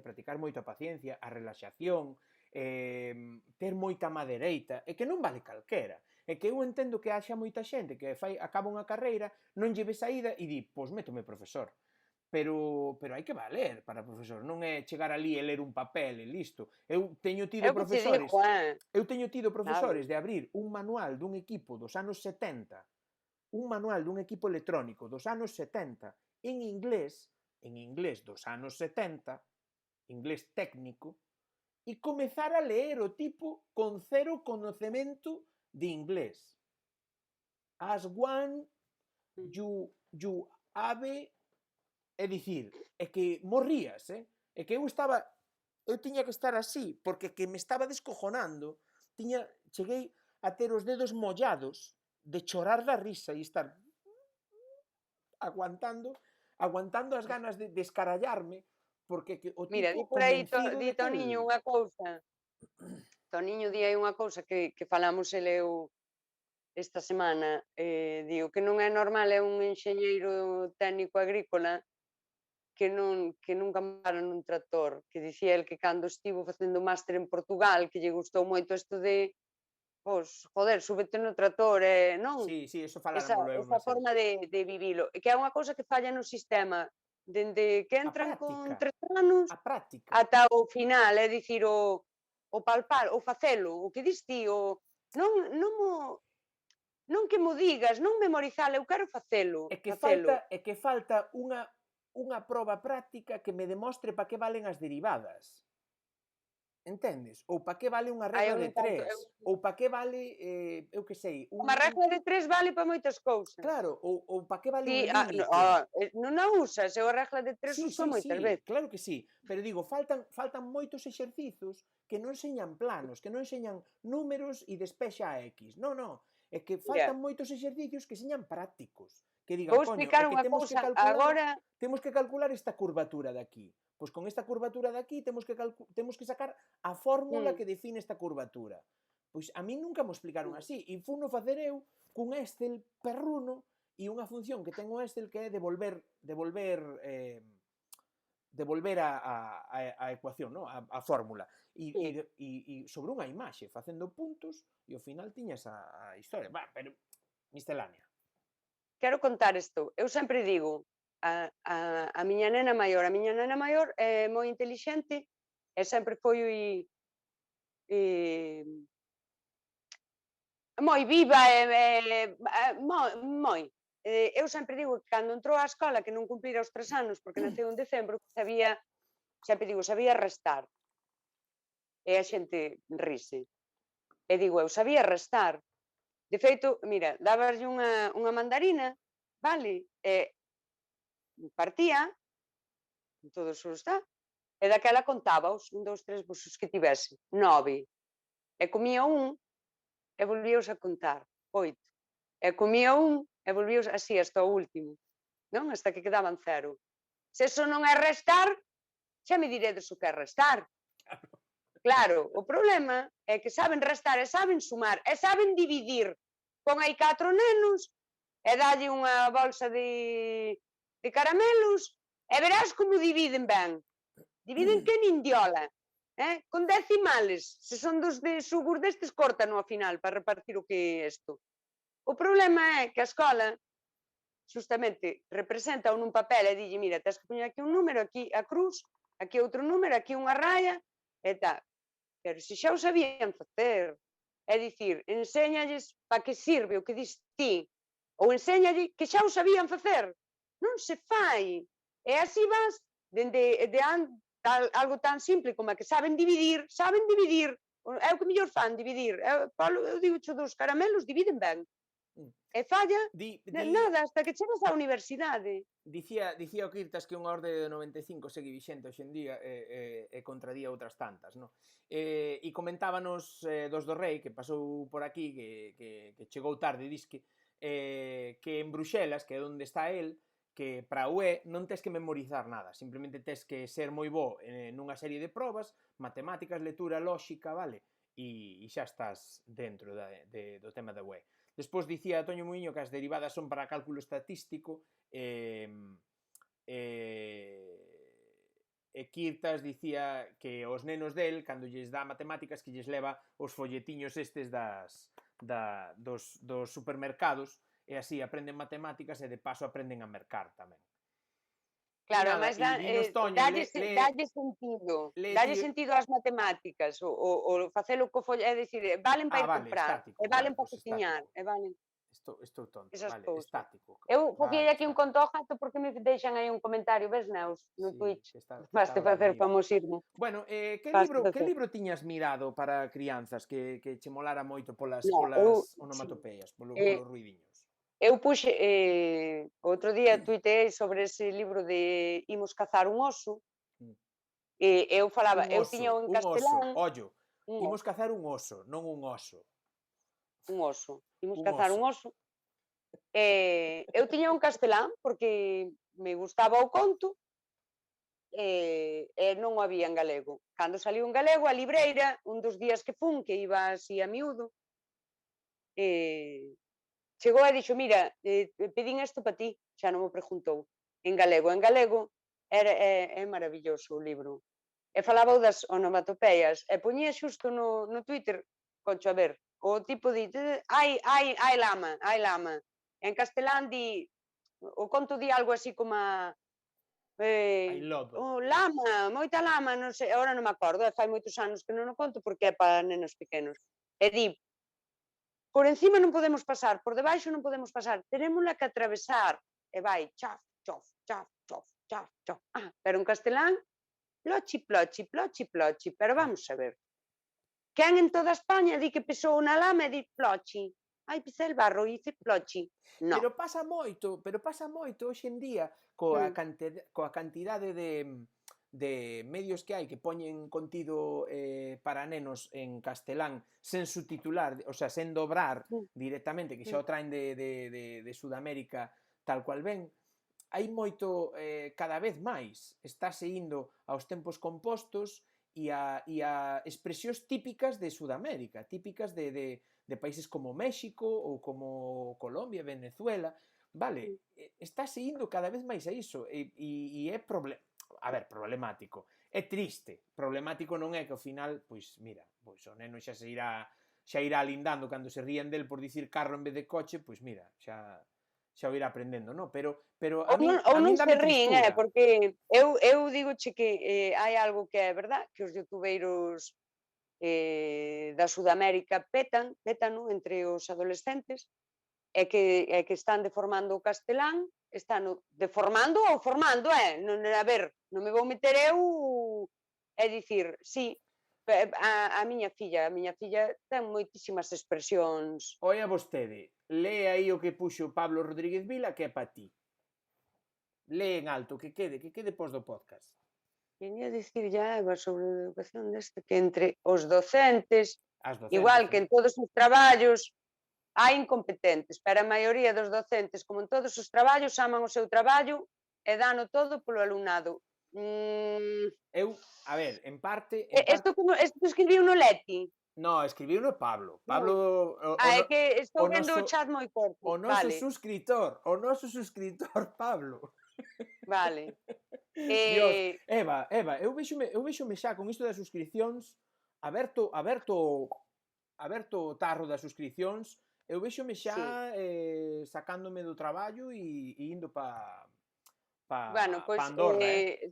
practicar moito a paciencia, a relaxación, ter moita má dereita, e que non vale calquera. É que eu entendo que haxa moita xente que acaba unha carreira, non lle ve saída e di, pois métome profesor. Pero hai que valer para profesor, non é chegar ali e ler un papel e listo. Eu teño tido profesores de abrir un manual dun equipo dos anos 70 un manual dun equipo electrónico dos anos 70 en inglés dos anos 70, inglés técnico, e comezar a ler o tipo con cero conocemento de inglés. As one, you have, é dicir, é que morrías, é que eu tiña que estar así, porque que me estaba descojonando, cheguei a ter os dedos mollados de chorar da risa e estar aguantando as ganas de descarallarme, porque o tipo Mira, di por aí, convencido di de que Toniño unha cousa. Toniño di aí unha cousa que falamos el e eu esta semana. Digo que non é normal, é un enxeñeiro técnico agrícola que nunca montaron un tractor, que dicía el que cando estivo facendo máster en Portugal, que lle gustou moito isto de, pois, joder, súbete no tractor, non? Sí, eso Esa faláramoslo eu nunha serie. forma de vivilo, que é unha cousa que falla no sistema, dende que A entran práctica, con 3 anos a práctica. ata o final, é dicir, o palpar, o facelo, o que dis ti, non que mo digas, non memorizalo, eu quero facelo, É que falta unha proba práctica que me demostre para que valen as derivadas. Entendes? Ou para que vale unha regla de 3, ou para que vale, eu que sei, Unha regla de 3 vale para moitas cousas. claro, ou para que vale un Ti, límite. non a usas, eu a regla de 3 uso moitas veces. Claro que sí, pero digo, faltan moitos exercizos que non enseñan planos, que non enseñan números e despexa a X. Non, é que faltan moitos exercicios que enseñan prácticos, que digan, Vou coño, explicar é que unha cousa agora. temos que calcular esta curvatura de aquí. Pois con esta curvatura de aquí temos que sacar a fórmula que define esta curvatura. Pois a mí nunca me explicaron así, e funo facer eu cun Excel perruno e unha función que ten o Excel que é devolver a ecuación, no? a fórmula. E sobre unha imaxe, facendo puntos, e ao final tiñas a historia. Pero miscelánea. Quero contar isto. Eu sempre digo, a miña nena maior é moi intelixente e sempre foi moi viva moi. Eu sempre digo que cando entrou á escola, que non cumplira os 3 anos, porque naceu en decembro, sabía restar. E a xente rise. E digo, eu sabía restar. De feito, mira, dabaslle unha mandarina, vale? E partía, todos os e daquela contábaos, 1, 2, 3, os que tivese, 9. E comía un, e volvíaos a contar, 8. E comía un, e volvíaos así hasta o último, non? Hasta que quedaban 0. Se eso non é restar, xa me diredes o que é restar. Claro, o problema é que saben restar, e saben sumar, e saben dividir. Pon aí 4 nenos, e dalle unha bolsa de caramelos, e verás como dividen ben. Dividen que nindiola. Con decimales. Se son dos de xugur destes, córtano ao final para repartir o que é isto. O problema é que a escola justamente representa nun papel e dille, mira, tens que poñer aquí un número, aquí a cruz, aquí outro número, aquí unha raya, e tal. Pero se xa o sabían facer, é dicir, enséñalles para que sirve o que dis ti, ou enséñalle que xa o sabían facer. Non se fai. E así vas, dende algo tan simple como que saben dividir, é o que mellor fan, dividir. Eu digo xo dos caramelos, dividen ben. E falla, nada, hasta que chegas á universidade. Dicía o Quirtas que unha orde de 95 segue vixente hoxe en día e contradía outras tantas, non? E comentábanos dos do Rei, que pasou por aquí, que chegou tarde, disque, que en Bruxelas, que é onde está el, que para a UE non tes que memorizar nada, simplemente tes que ser moi bo nunha serie de probas, matemáticas, lectura, lóxica, vale? E xa estás dentro do tema da UE. Despois dicía Toño Muiño que as derivadas son para cálculo estatístico e Quirtas dicía que os nenos del, cando lles dá matemáticas, que lles leva os folletiños estes dos supermercados e así aprenden matemáticas e de paso aprenden a mercar tamén. Claro, mas dalle sentido. Dalle sentido ás matemáticas, o facelo co folleto, é dicir, valen para ir comprar, e valen para cociñar, e valen... Estou tonto, esas vale, cousas. estático. Eu foquei Vale, aquí un conto ao gato porque me deixan aí un comentario, ves, Neus, no sí, Twitch. que está Baste ahora facer arriba. famosismo. Bueno, que Baste libro facer. tiñas mirado para crianzas que che molara moito polas No, eu, sí, onomatopeias, eh, polos ruidiños? eu puxe, outro día tuiteei sobre ese libro de Imos cazar un oso, Mm. e eu falaba, eu tiña en Un oso, castelán, ollo, un imos oso, cazar un oso, non un oso. Imos Un cazar un oso. oso. Eu tiña un castelán porque me gustaba o conto, e non o había en galego. Cando saliu en galego, a libreira, un dos días que fun, que iba así a miúdo, chegou e dixo, mira, pedín isto para ti, xa non me preguntou, en galego. En galego é maravilloso o libro. E falaba das onomatopeias, e poñía xusto no Twitter, concho, a ver, o tipo di, ai lama, ai lama. En castelán di, o conto di algo así como a, I love. o lama, moita lama, non sei, agora non me acordo, fai moitos anos que non o conto porque é para nenos pequenos. E di, por encima non podemos pasar, por debaixo non podemos pasar, terémola que atravesar. E vai, chaf, chof, chaf, chof, chaf, chof. Pero en castelán, plochi, plochi, plochi, plochi, pero vamos a ver. Quen en toda España di que pisou na lama e di plochi? Ai, pisei el barro e dice plochi. No. Pero pasa moito hoxe en día coa cantidade de medios que hai que poñen contido para nenos en castelán sen subtitular, o sea, sen dobrar directamente, que xa o traen de Sudamérica tal cual ven, hai moito, cada vez máis, estáse indo aos tempos compostos e a expresións típicas de Sudamérica, típicas de países como México ou como Colombia, Venezuela, vale, estáse indo cada vez máis a iso, e é problemático, é triste, problemático non é que ao final, pois mira, pois o neno xa irá lindando cando se ríen del por dicir carro en vez de coche, pois mira, xa o irá aprendendo, non? Pero a min non se dame rín, tristura. porque eu digoche que hai algo que é verdad, que os youtubeiros da Sudamérica pétano entre os adolescentes, é que están deformando o castelán, están deformando ou formando, non, a ver, non me vou meter eu e dicir, sí, a miña filla ten moitísimas expresións. Oia vostede, lee aí o que puxo Pablo Rodríguez Vila, que é para ti. Lee en alto, que quede pos do podcast. Quería dicir ya sobre a educación deste, que entre os docentes, igual que en todos os traballos, hai incompetentes, pero a maioría dos docentes, como en todos os traballos, aman o seu traballo e dano todo polo alumnado. Eu, a ver, en parte... Isto escribiu no Leti? No, escribiu no Pablo. Pablo... É que estou vendo o chat moi corto. O noso subscritor, Pablo. Vale. Dios, Eva, eu véxome xa con isto das suscripcións, aberto o tarro das suscripcións, eu véxome xa sacándome do traballo e indo pa Bueno, pois Andorra,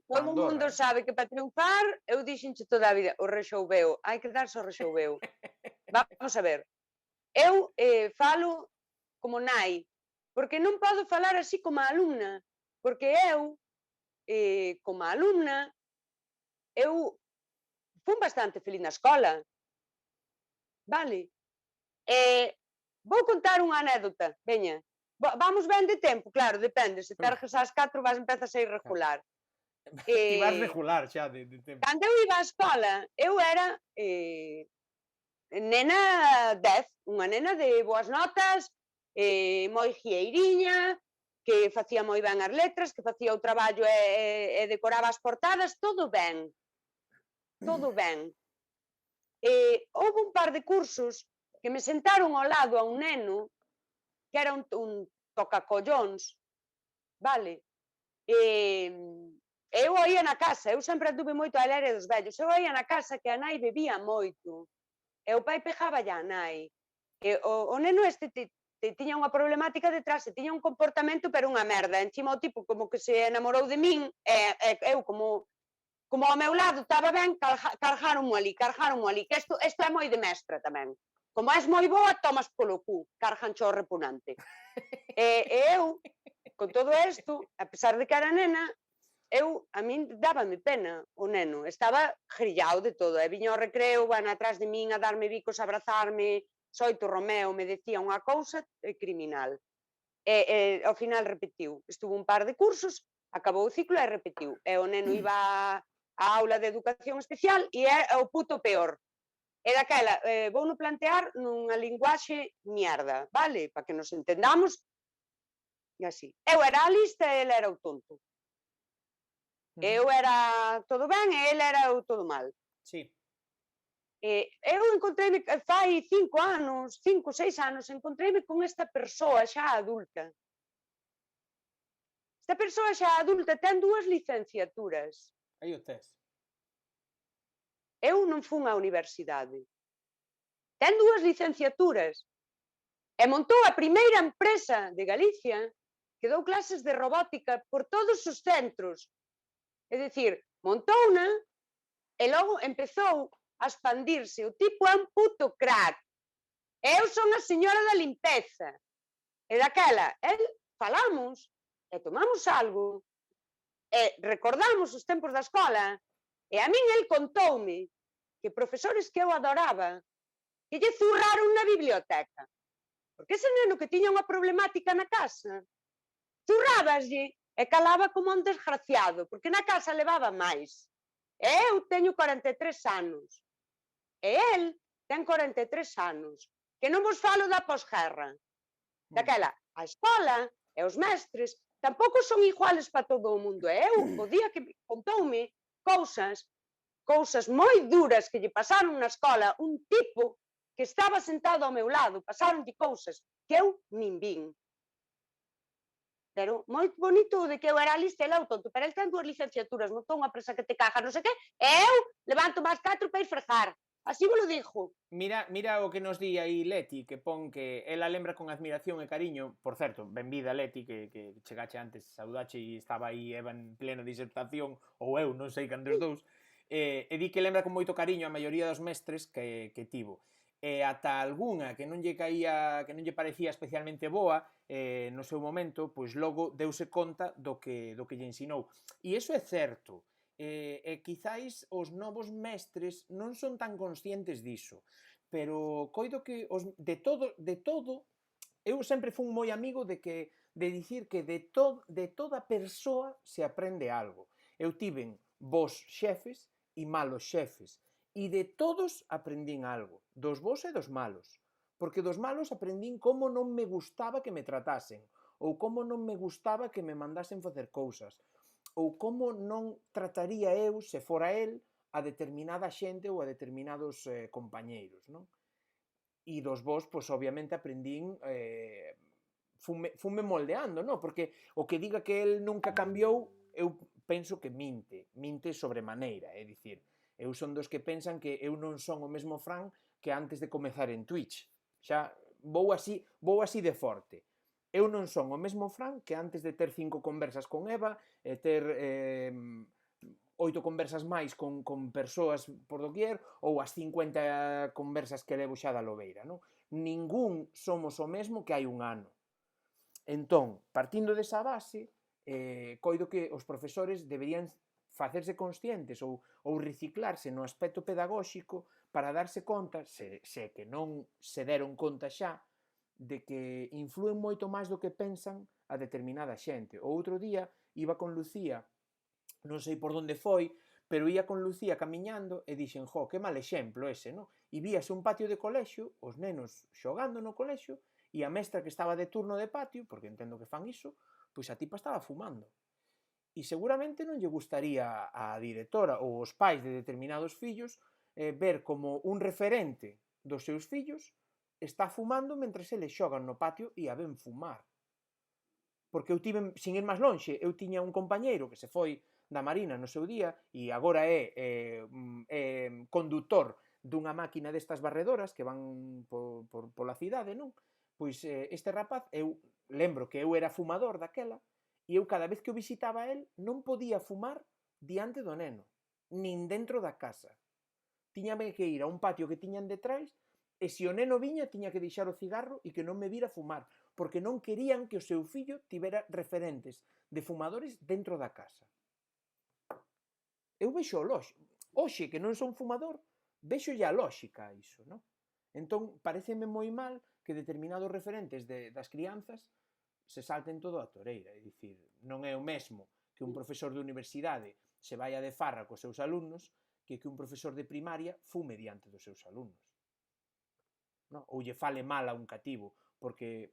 todo o mundo sabe que para triunfar, eu dixenche toda a vida, o rexoubeo, hai que darse o rexoubeo. Vamos a ver, eu falo como nai, porque non podo falar así como alumna, porque eu, como alumna, eu fun bastante feliz na escola, vale? Vou contar unha anécdota, veña. Vamos ben de tempo, claro, depende, se terges ás 4 empezas a ir regular. Ti vas regular xa de tempo. Cando eu iba á escola, eu era nena 10, unha nena de boas notas, moi guieiriña, que facía moi ben as letras, que facía o traballo e decoraba as portadas, todo ben. Todo ben. Houve un par de cursos que me sentaron ao lado a un neno que era un tocacollóns, vale? Eu oía na casa, eu sempre anduve moito a leire dos vellos, eu oía na casa que a nai bebía moito, e o pai pejaba a nai. O neno este tiña unha problemática detrás, tiña un comportamento pero unha merda, encima o tipo como que se enamorou de min, e eu como ao meu lado estaba ben, cargaronmo ali, que isto é moi de mestra tamén. como és moi boa, tomas polo cu, cargancho o repugnante. E eu, con todo isto, a pesar de que era nena, a min dábame pena o neno, estaba grillado de todo, e viña ao recreo, van atrás de min a darme bicos, a abrazarme, Xoito Romeo me decía unha cousa criminal. E ao final repetiu, estuvo un par de cursos, acabou o ciclo e repetiu, e o neno iba a aula de educación especial e é o puto peor. E daquela, vou no plantear nunha linguaxe mierda, vale? Para que nos entendamos, e así. Eu era a lista e ele era o tonto. Eu era todo ben e ele era o todo mal. Sí. Eu encontreime, fai 5 anos, 5, 6 anos, encontreime con esta persoa xa adulta. Esta persoa xa adulta ten 2 licenciaturas. Aí o tes. Eu non fun á universidade. Ten 2 licenciaturas. E montou a primeira empresa de Galicia que dou clases de robótica por todos os centros. É dicir, montouna e logo empezou a expandirse. O tipo é un puto crack. Eu son a señora da limpeza. E daquela, falamos e tomamos algo e recordamos os tempos da escola e a min el contoume que profesores que eu adoraba que lle zurraron na biblioteca. Porque ese neno que tiña unha problemática na casa, zurrábaslle e calaba como un desgraciado, porque na casa levaba máis. E eu teño 43 anos. E el ten 43 anos. Que non vos falo da posguerra. Daquela, a escola e os mestres tampouco son iguales para todo o mundo. E eu, o día que contoume cousas moi duras que lle pasaron na escola, un tipo que estaba sentado ao meu lado, pasaronlle cousas que eu nin vin. Pero moi bonito de que eu era a lista e ele o tonto, pero ele ten 2 licenciaturas, montou unha presa que te caja, non sei que, e eu levanto máis 4 para ir fregar. Así me lo dixo. Mira o que nos di aí Leti, que pon que ela lembra con admiración e cariño, por certo, benvida Leti, que chegache antes, saudache e estaba aí Eva en plena disertación, ou eu, non sei can dos dous, e di que lembra con moito cariño a maioría dos mestres que tivo. E ata algunha que non lle caía, que non lle parecía especialmente boa no seu momento, pois logo deuse conta do que lle ensinou. E iso é certo. E quizáis os novos mestres non son tan conscientes diso, pero coido que de todo, eu sempre fun moi amigo de dicir que de toda persoa se aprende algo. Eu tiven bos xefes e malos xefes, e de todos aprendín algo, dos bos e dos malos, porque dos malos aprendín como non me gustaba que me tratasen, ou como non me gustaba que me mandasen facer cousas, ou como non trataría eu, se fora el, a determinada xente ou a determinados compañeiros, non? E dos bos, pois, obviamente, aprendín, funme moldeando, non? Porque o que diga que el nunca cambiou, eu penso que minte sobremaneira, é dicir, eu son dos que pensan que eu non son o mesmo Fran que antes de comezar en Twitch. Xa vou así de forte. Eu non son o mesmo Fran que antes de ter 5 conversas con Eva e ter 8 conversas máis con persoas por doquier ou as 50 conversas que levo xa da lobeira, non? Ningún somos o mesmo que hai un ano. Entón, partindo desa base, coido que os profesores deberían facerse conscientes ou reciclarse no aspecto pedagóxico para darse conta, se que non se deron conta xa, de que influen moito máis do que pensan a determinada xente. O outro día iba con Lucía, non sei por onde foi, pero ia con Lucía camiñando e dixen, que mal exemplo ese, non? E víase un patio de colexio, os nenos xogando no colexio, e a mestra que estaba de turno de patio, porque entendo que fan iso, pois a tipa estaba fumando. E seguramente non lle gustaría á directora ou aos pais de determinados fillos ver como un referente dos seus fillos está fumando mentre eles xogan no patio e a ven fumar. Porque eu tive, sin ir máis lonxe, eu tiña un compañeiro que se foi da Marina no seu día e agora é condutor dunha máquina destas barredoras que van pola cidade, non? Pois este rapaz, eu lembro que eu era fumador daquela, e eu cada vez que o visitaba a él non podía fumar diante do neno, nin dentro da casa. Tiñame que ir a un patio que tiñan detrás E se o neno viña, tiña que deixar o cigarro e que non me vira fumar, porque non querían que o seu fillo tivera referentes de fumadores dentro da casa. Eu vexo o lóxico. Oxe, que non son fumador, vexo a lóxica a iso, non? Entón, pareceme moi mal que determinados referentes das crianzas se salten todo a toreira. É dicir, non é o mesmo que un profesor de universidade se vaya de farra cos seus alumnos que un profesor de primaria fume diante dos seus alumnos. Non? Ou lle fale mal a un cativo porque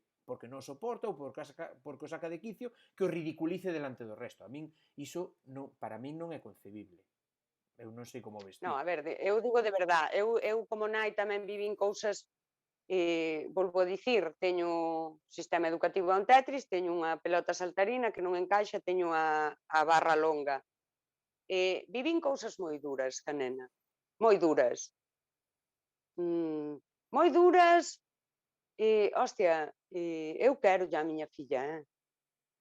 non soporta ou porque o saca de quicio, que o ridiculice delante do resto. A min, iso, para min non é concebible. Eu non sei como ves ti. No, a ver, eu digo de verdad, eu como nai tamén vivín cousas, volvo a dicir, teño sistema educativo a un Tetris, teño unha pelota saltarina que non encaixa, teño a barra longa. Vivín cousas moi duras, ca nena, moi duras. Moi duras, hostia, eu quero a miña filla,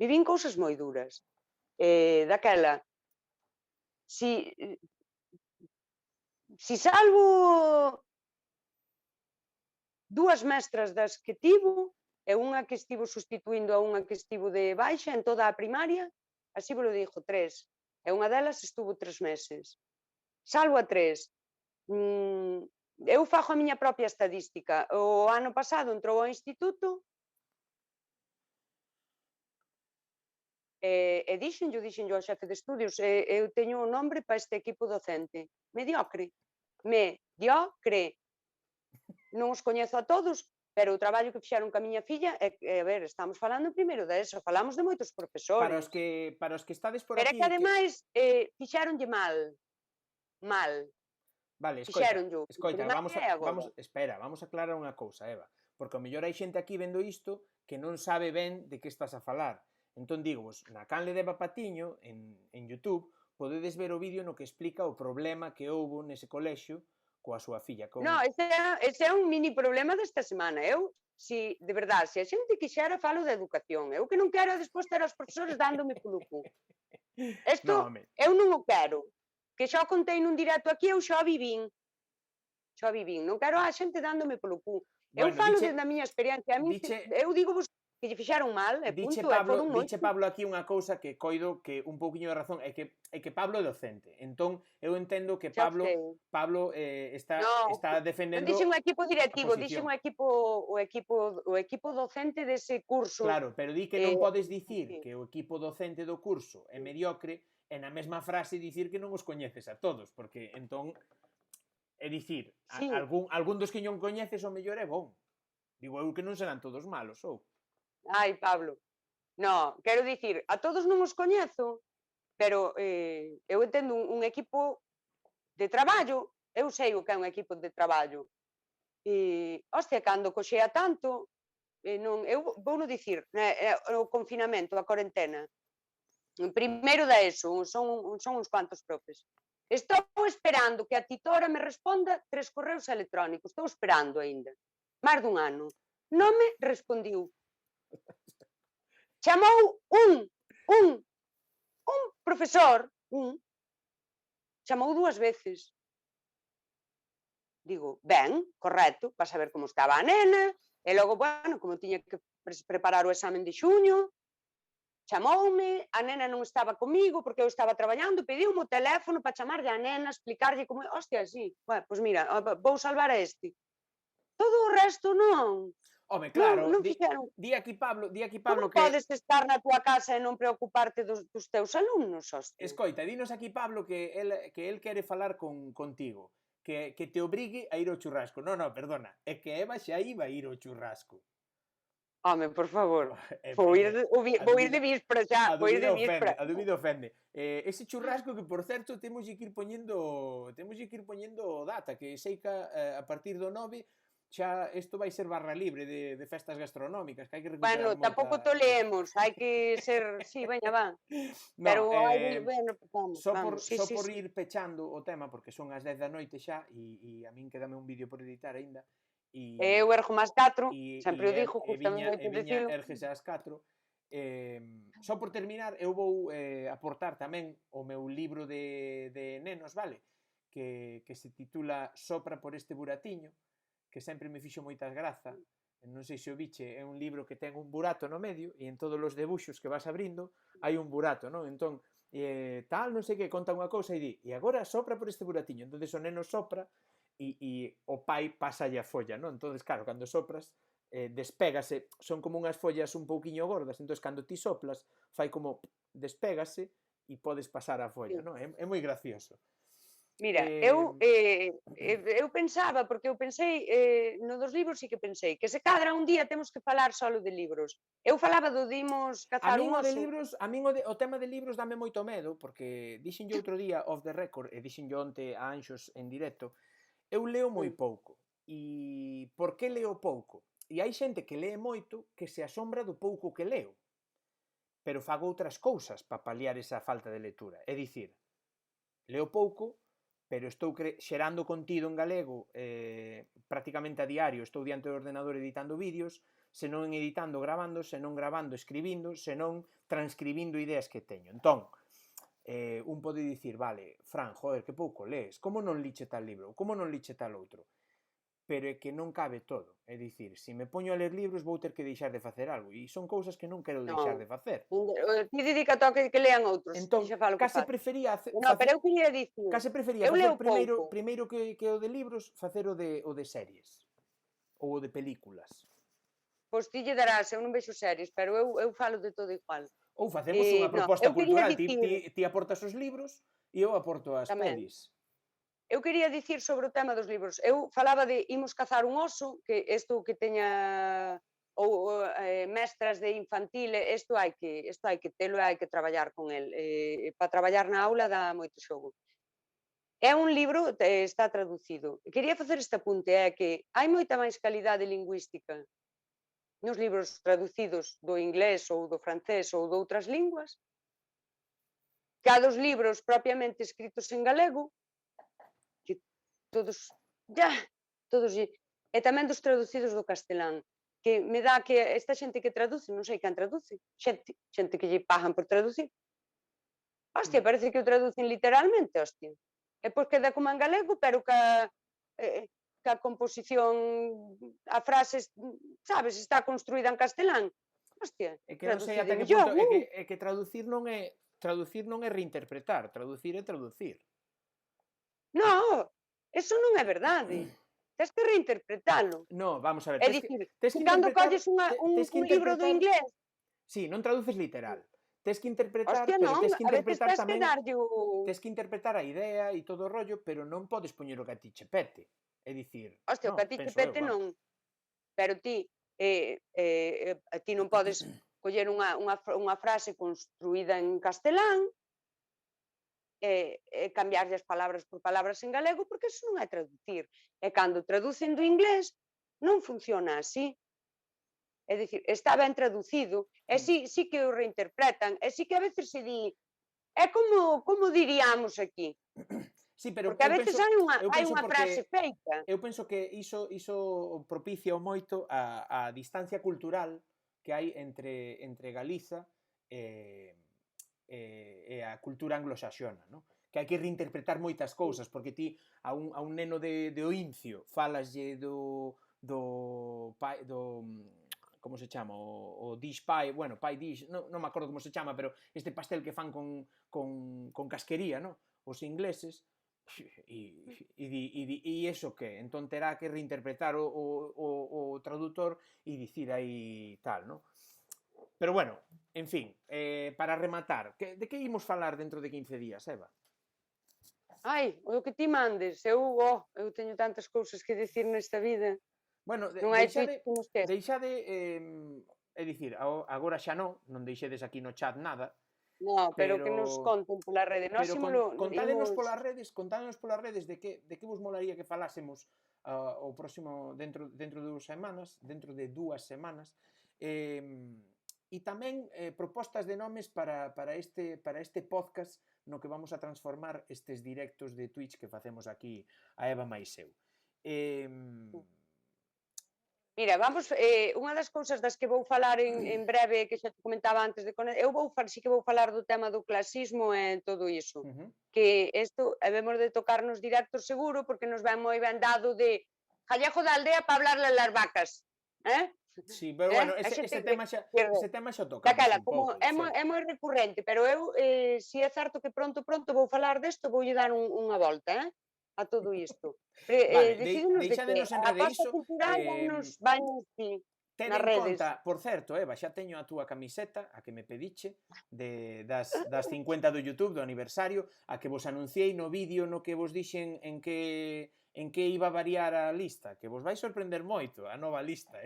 Vivín cousas moi duras. Daquela, si salvo dúas mestras das que tivo, e unha que estivo sustituindo a unha que estivo de baixa en toda a primaria, así vos lo digo, 3. E unha delas estuvo 3 meses. Salvo a 3. Eu fago a miña propia estadística. O ano pasado entrou ao instituto e dixenllo ao xefe de estudios, eu teño un nombre para este equipo docente. Mediocre. Mediocre. Non os coñezo a todos, pero o traballo que fixeron ca miña filla a ver, estamos falando en primeiro de eso, falamos de moitos profesores. Para os que estades por Pero é aquí... que ademais fixeronlle mal. Vale, Fixeronllo. escoita, vamos a aclarar unha cousa, Eva, porque ao mellor hai xente aquí vendo isto que non sabe ben de que estás a falar. Entón digo, na canle de Eva Patiño, en YouTube, podedes ver o vídeo no que explica o problema que houbo nese colexio coa súa filla. No, ese é un mini problema desta semana. Eu, de verdade, se a xente quixera, falo de educación. Eu que non quero despois ter os profesores dándome polo cu. Isto, eu non o quero. Que xa contei nun directo aquí, eu xa vivín. Non quero a xente dándome polo cu. Eu falo da miña experiencia. Eu digo vos que lle fixeron mal, e punto, e foron moito. Diche Pablo aquí unha cousa que coido que un pouquiño de razón, é que Pablo é docente. Entón, eu entendo que Pablo está defendendo... Non dixen o equipo directivo, dixen o equipo docente dese curso. Claro, pero di que non podes dicir que o equipo docente do curso é mediocre e na mesma frase dicir que non os coñeces a todos, porque entón, é dicir, algún dos que non coñeces o mellor é bon. Digo eu que non serán todos malos, ou? Ai, Pablo, no, quero dicir, a todos non os coñezo, pero eu entendo un equipo de traballo, eu sei o que é un equipo de traballo. Hostia, cando coxea tanto, eu vou non dicir, o confinamento, a cuarentena, primeiro da ESO, son uns cuantos profes. Estou esperando que a titora me responda 3 correos electrónicos, estou esperando aínda, máis dun ano. Non me respondiu. Chamou un profesor, chamou 2 veces. Digo, ben, correcto, para saber como estaba a nena, e logo, bueno, como tiña que preparar o examen de xuño, chamoume, a nena non estaba comigo porque eu estaba traballando, pediume o teléfono para chamarlle a nena, explicarlle como, hostia, sí, bueno, pois mira, vou salvar a este. Todo o resto non. Home, claro, di aquí Pablo que... Como podes estar na tua casa e non preocuparte dos teus alumnos, hostia? Escoita, dinos aquí Pablo que el quere falar contigo, que te obrigue a ir ao churrasco. Non, perdona, é que Eva xa iba a ir ao churrasco. Home, por favor, vou ir de víspera xa, vou ir de víspera. A dúbida ofende. Ese churrasco que, por certo, temos que ir poñendo data, que sei que a partir do 9 xa isto vai ser barra libre de festas gastronómicas, que hai que recuperar moita... Bueno, tampouco toleemos, hai que ser... Sí, veña, va. Pero, bueno, vamos. Só por ir pechando o tema, porque son as 10 da noite xa, e a min quedame un vídeo por editar aínda. Eu ergo máis 4, sempre o dixo, justamente moito dicilo. E viña ergese ás 4. Só por terminar, eu vou aportar tamén o meu libro de nenos, vale? Que se titula Sopra por este buratiño, que sempre me fixo moitas graza, non sei se o biche, é un libro que ten un burato no medio e en todos os debuxos que vas abrindo hai un burato, non? Entón, tal, non sei que, conta unha cousa e di, e agora sopra por este buratiño. Entón o neno sopra e o pai pasa a folla, non? Entón, claro, cando sopras, despégase, son como unhas follas un pouquiño gordas, entón cando ti soplas, fai como despégase e podes pasar a folla, non? É moi gracioso. Mira, eu pensaba, porque eu pensei, no dos libros sí que pensei, que se cadra un día temos que falar solo de libros. Eu falaba do dimos cazar un oso. A min o tema de libros dame moito medo, porque dixen yo outro día off the record, e dixen yo onte a Anxos en directo, eu leo moi pouco. E por que leo pouco? E hai xente que lee moito que se asombra do pouco que leo, pero fago outras cousas para paliar esa falta de lectura. É dicir, leo pouco, pero estou xerando contido en galego prácticamente a diario, estou diante do ordenador editando vídeos, se non editando, gravando, se non gravando, escribindo, se non transcribindo ideas que teño. Entón, un pode dicir, vale, Fran, joder, que pouco lees, como non liche tal libro, como non liche tal outro? Pero é que non cabe todo. É dicir, se me poño a ler libros vou ter que deixar de facer algo, e son cousas que non quero deixar de facer. Ti dedica a que lean outros. Entón, case prefería pero eu quería dicir, case prefería facer primeiro que o de libros, facer o de series ou o de películas. Pois ti lle darás, eu non vexo series, pero eu falo de todo igual. Ou facemos unha proposta cultural, ti aportas os libros e eu aporto as pelis. Eu quería dicir sobre o tema dos libros. Eu falaba de imos cazar un oso, que isto que teña ou mestras de infantil, isto hai que telo e hai que traballar con el. Para traballar na aula dá moito xogo. É un libro, está traducido. Quería facer este apunte, é que hai moita máis calidade lingüística nos libros traducidos do inglés ou do francés ou de outras linguas que a dos libros propiamente escritos en galego, que todos, e tamén dos traducidos do castelán, que me dá que esta xente que traduce, non sei quen traduce, xente que lle pagan por traducir. Hostia, parece que o traducen literalmente, hostia. E pois queda como en galego, pero que a composición, a frase, sabes, está construída en castelán. Hostia, é que non sei ata que punto, é que traducir non é reinterpretar, traducir é traducir. Non, eso non é verdade. Tens que reinterpretalo. No, vamos a ver. É dicir, cando colles un libro do inglés... Sí, non traduces literal. Tes que interpretar, hostia, pero non, tes que interpretar tamén... Tes que interpretar a idea e todo o rollo, pero non podes poñer o que a ti che pete. É dicir... Hostia, o que a ti che pete non. Pero ti non podes coller unha frase construída en castelán cambiarlle as palabras por palabras en galego, porque eso non é traducir. E cando traducen do inglés, non funciona así. É dicir, está ben traducido, e sí que o reinterpretan, e sí que a veces se di, é como diríamos aquí. Sí, pero porque a veces hai unha frase feita. Eu penso que iso propicia moito a distancia cultural que hai entre Galiza e a cultura anglosaxona, non? Que hai que reinterpretar moitas cousas, porque ti a un neno de Oincio falaslle do como se chama, o dish pie, bueno, pie dish, non me acordo como se chama, pero este pastel que fan con casquería, non? Os ingleses, e iso que? Entón terá que reinterpretar o traductor e dicir aí tal, non? Pero bueno, en fin, para rematar, de que imos falar dentro de 15 días, Eva? Ai, o que ti mandes, eu teño tantas cousas que dicir nesta vida. Bueno, deixade, é dicir, agora xa non deixedes aquí no chat nada. No, pero que nos conten pola rede. Contádenos polas redes de que vos molaría que falásemos o próximo, dentro de 2 semanas, dentro de 2 semanas, e tamén propostas de nomes para este podcast no que vamos a transformar estes directos de Twitch que facemos aquí a Eva máis eu. Mira, vamos, unha das cousas das que vou falar en breve, que xa te comentaba antes de eu sí que vou falar do tema do clasismo e todo iso, que isto debemos de tocar nos directos seguro, porque nos ven moi ben dado de Jallejo da aldea para hablarle a las vacas. Sí, pero bueno, Ese ese tipo tema xa tocamos daquela, un como pouco, de feito. é moi recurrente, pero eu, si é certo que pronto vou falar desto, voulle dar unha volta, a todo isto. Vale, Decidimos de que deixádenos en a rede costa iso, cultural vainos ten nas en redes. conta, por certo, Eva, xa teño a túa camiseta, a que me pediche, das 50 do YouTube, do aniversario, a que vos anunciei no vídeo no que vos dixen en que iba a variar a lista, que vos vai sorprender moito a nova lista,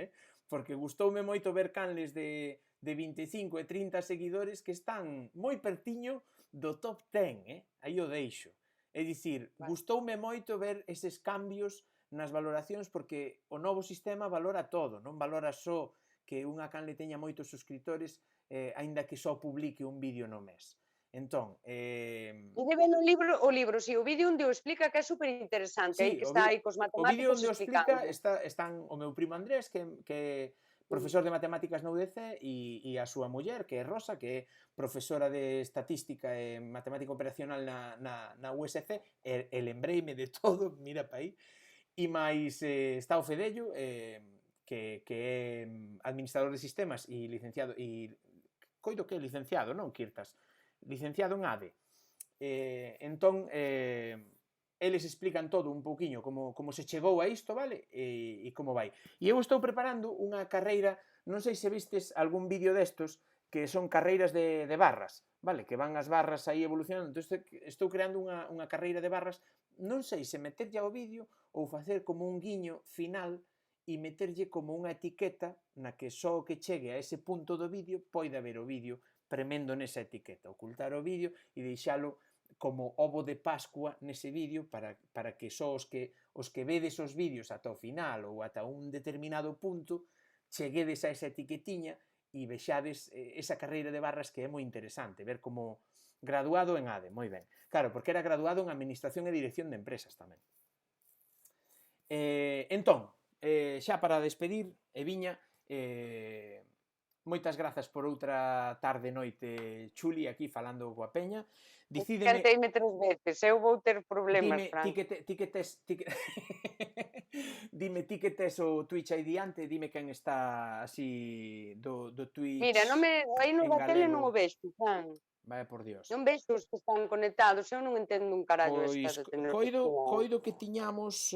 porque gustoume moito ver canles de 25 e 30 seguidores que están moi pertiño do top 10, aí o deixo. É dicir, gustoume moito ver eses cambios nas valoracións porque o novo sistema valora todo, non valora só que unha canle teña moitos suscriptores aínda que só publique un vídeo no mes. Entón, E debe no o libro, si, o vídeo onde o explica que é super interesante, aí sí, que está aí cos o vídeo matemáticos onde o explica explicando. están o meu primo Andrés, que profesor de matemáticas na UDC, e a súa muller, que é Rosa, que é profesora de estatística e matemática operacional na USC, e lembreime de todo, mira pa aí. E máis está o Fedello, que é administrador de sistemas e licenciado, e coido que é licenciado, non, Kirtas? Licenciado en ADE. Entón, eles explican todo un pouquiño como se chegou a isto, vale? E como vai. E eu estou preparando unha carreira, non sei se vistes algún vídeo destos, que son carreiras de barras, vale? Que van as barras aí evolucionando. Entón, estou creando unha carreira de barras, non sei se meterlle ao vídeo ou facer como un guiño final e meterlle como unha etiqueta na que só o que chegue a ese punto do vídeo poida ver o vídeo premendo nesa etiqueta, ocultar o vídeo e deixalo como ovo de Pascua nese vídeo para que só os que vedes os vídeos ata o final ou ata un determinado punto cheguedes a esa etiquetiña e vexades esa carreira de barras que é moi interesante, ver como graduado en ADE, moi ben. Claro, porque era graduado en Administración e Dirección de Empresas tamén. Entón, xa para despedir, Eviña, moitas grazas por outra tarde noite chuli aquí falando coa peña. Dicídeme... Canteime 3 veces, eu vou ter problemas, Dime, Fran. Dime ti que tes o Twitch aí diante, dime quen está así do Twitch Mira, aí no en da tele non o galego. vexo, Fran. Vaya por Dios. Non vexo os que están conectados, eu non entendo un carallo esta Pois de tener coido que tiñamos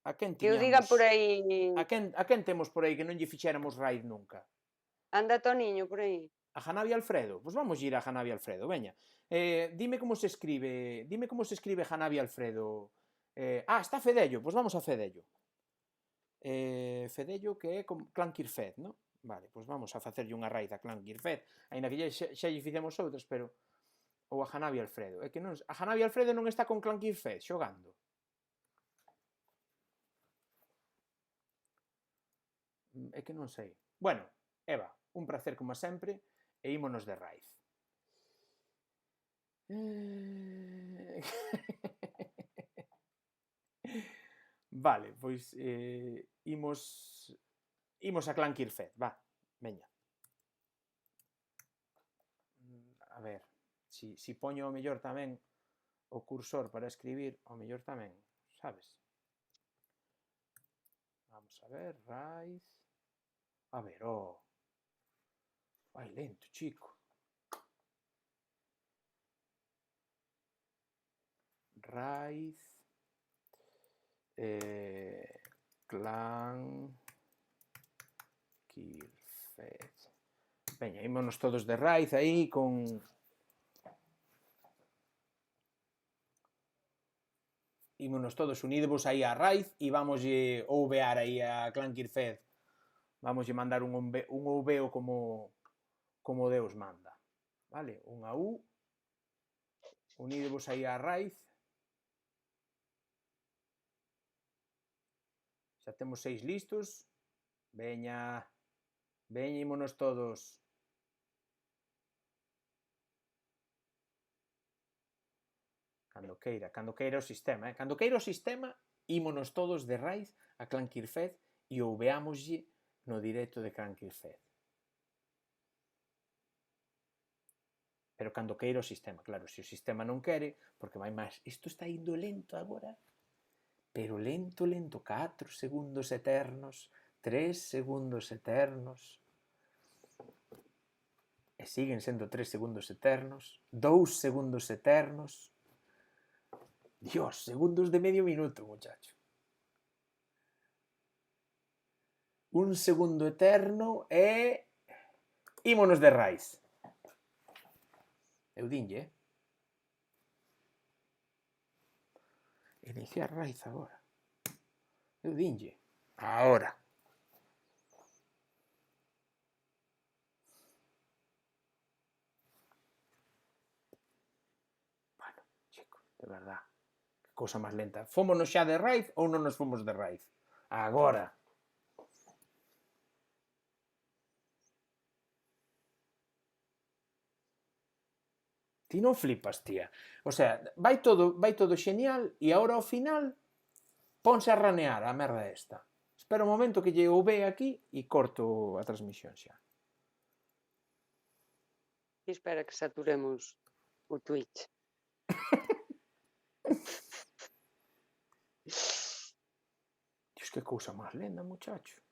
a quen que o diga tiñamos? por aí. A quen temos por aí que non lle fixéramos raid nunca? Anda Toniño por aí. A Hanabi Alfredo. Pois vamos ir a Hanabi Alfredo, veña. Dime como se escribe Hanabi Alfredo. Está Fedello, pois vamos a Fedello. Fedello que é como Clankirfed, non? Vale, pois vamos a facerlle unha raid a Clankirfed, aínda que xa lle fixemos outras, pero ou a Hanabi Alfredo. É que non, a Hanabi Alfredo non está con Clankirfed xogando. É que non sei. Bueno, Eva, un placer como sempre e ímonos de raíz. Vale, pois imos a Clankirfed, va, veña. A ver, si poño o mellor tamén o cursor para escribir, o mellor tamén, sabes? Vamos a ver, raíz. A ver, vai lento, chico. Raíz. Clankirfed. Veña, ímonos todos de raíz aí con... Ímonos todos unidevos aí a raíz e vamos ouvear aí a Clankirfed. Vamos mandar un ouveo como Deus manda. Vale? Unha U. Unidevos aí a raíz. Xa temos 6 listos. Veña, ímonos todos. Cando queira o sistema. Cando queira o sistema, ímonos todos de raíz a Clankirfed e ouveámoslle no directo de Clankirfed. Pero cando queira o sistema, claro, se o sistema non quere, porque vai máis, isto está indo lento agora, pero lento, lento, 4 segundos eternos, 3 segundos eternos, e siguen sendo 3 segundos eternos, 2 segundos eternos, Dios, segundos de medio minuto, muchacho. 1 segundo eterno e... ímonos de raíz. Eu dinlle, iniciar raíz agora. Eu dinlle. Ahora. Bueno, chico, de verdad. Que cousa máis lenta. Fómonos xa de raíz ou non nos fomos de raíz? Agora. Ti non flipas, tía. O sea, vai todo genial e agora ao final ponse a ranear a merda esta. Espera un momento que lle o ve aquí e corto a transmisión xa. E espera que saturemos o Twitch. Dios, que cousa máis lenda, muchacho.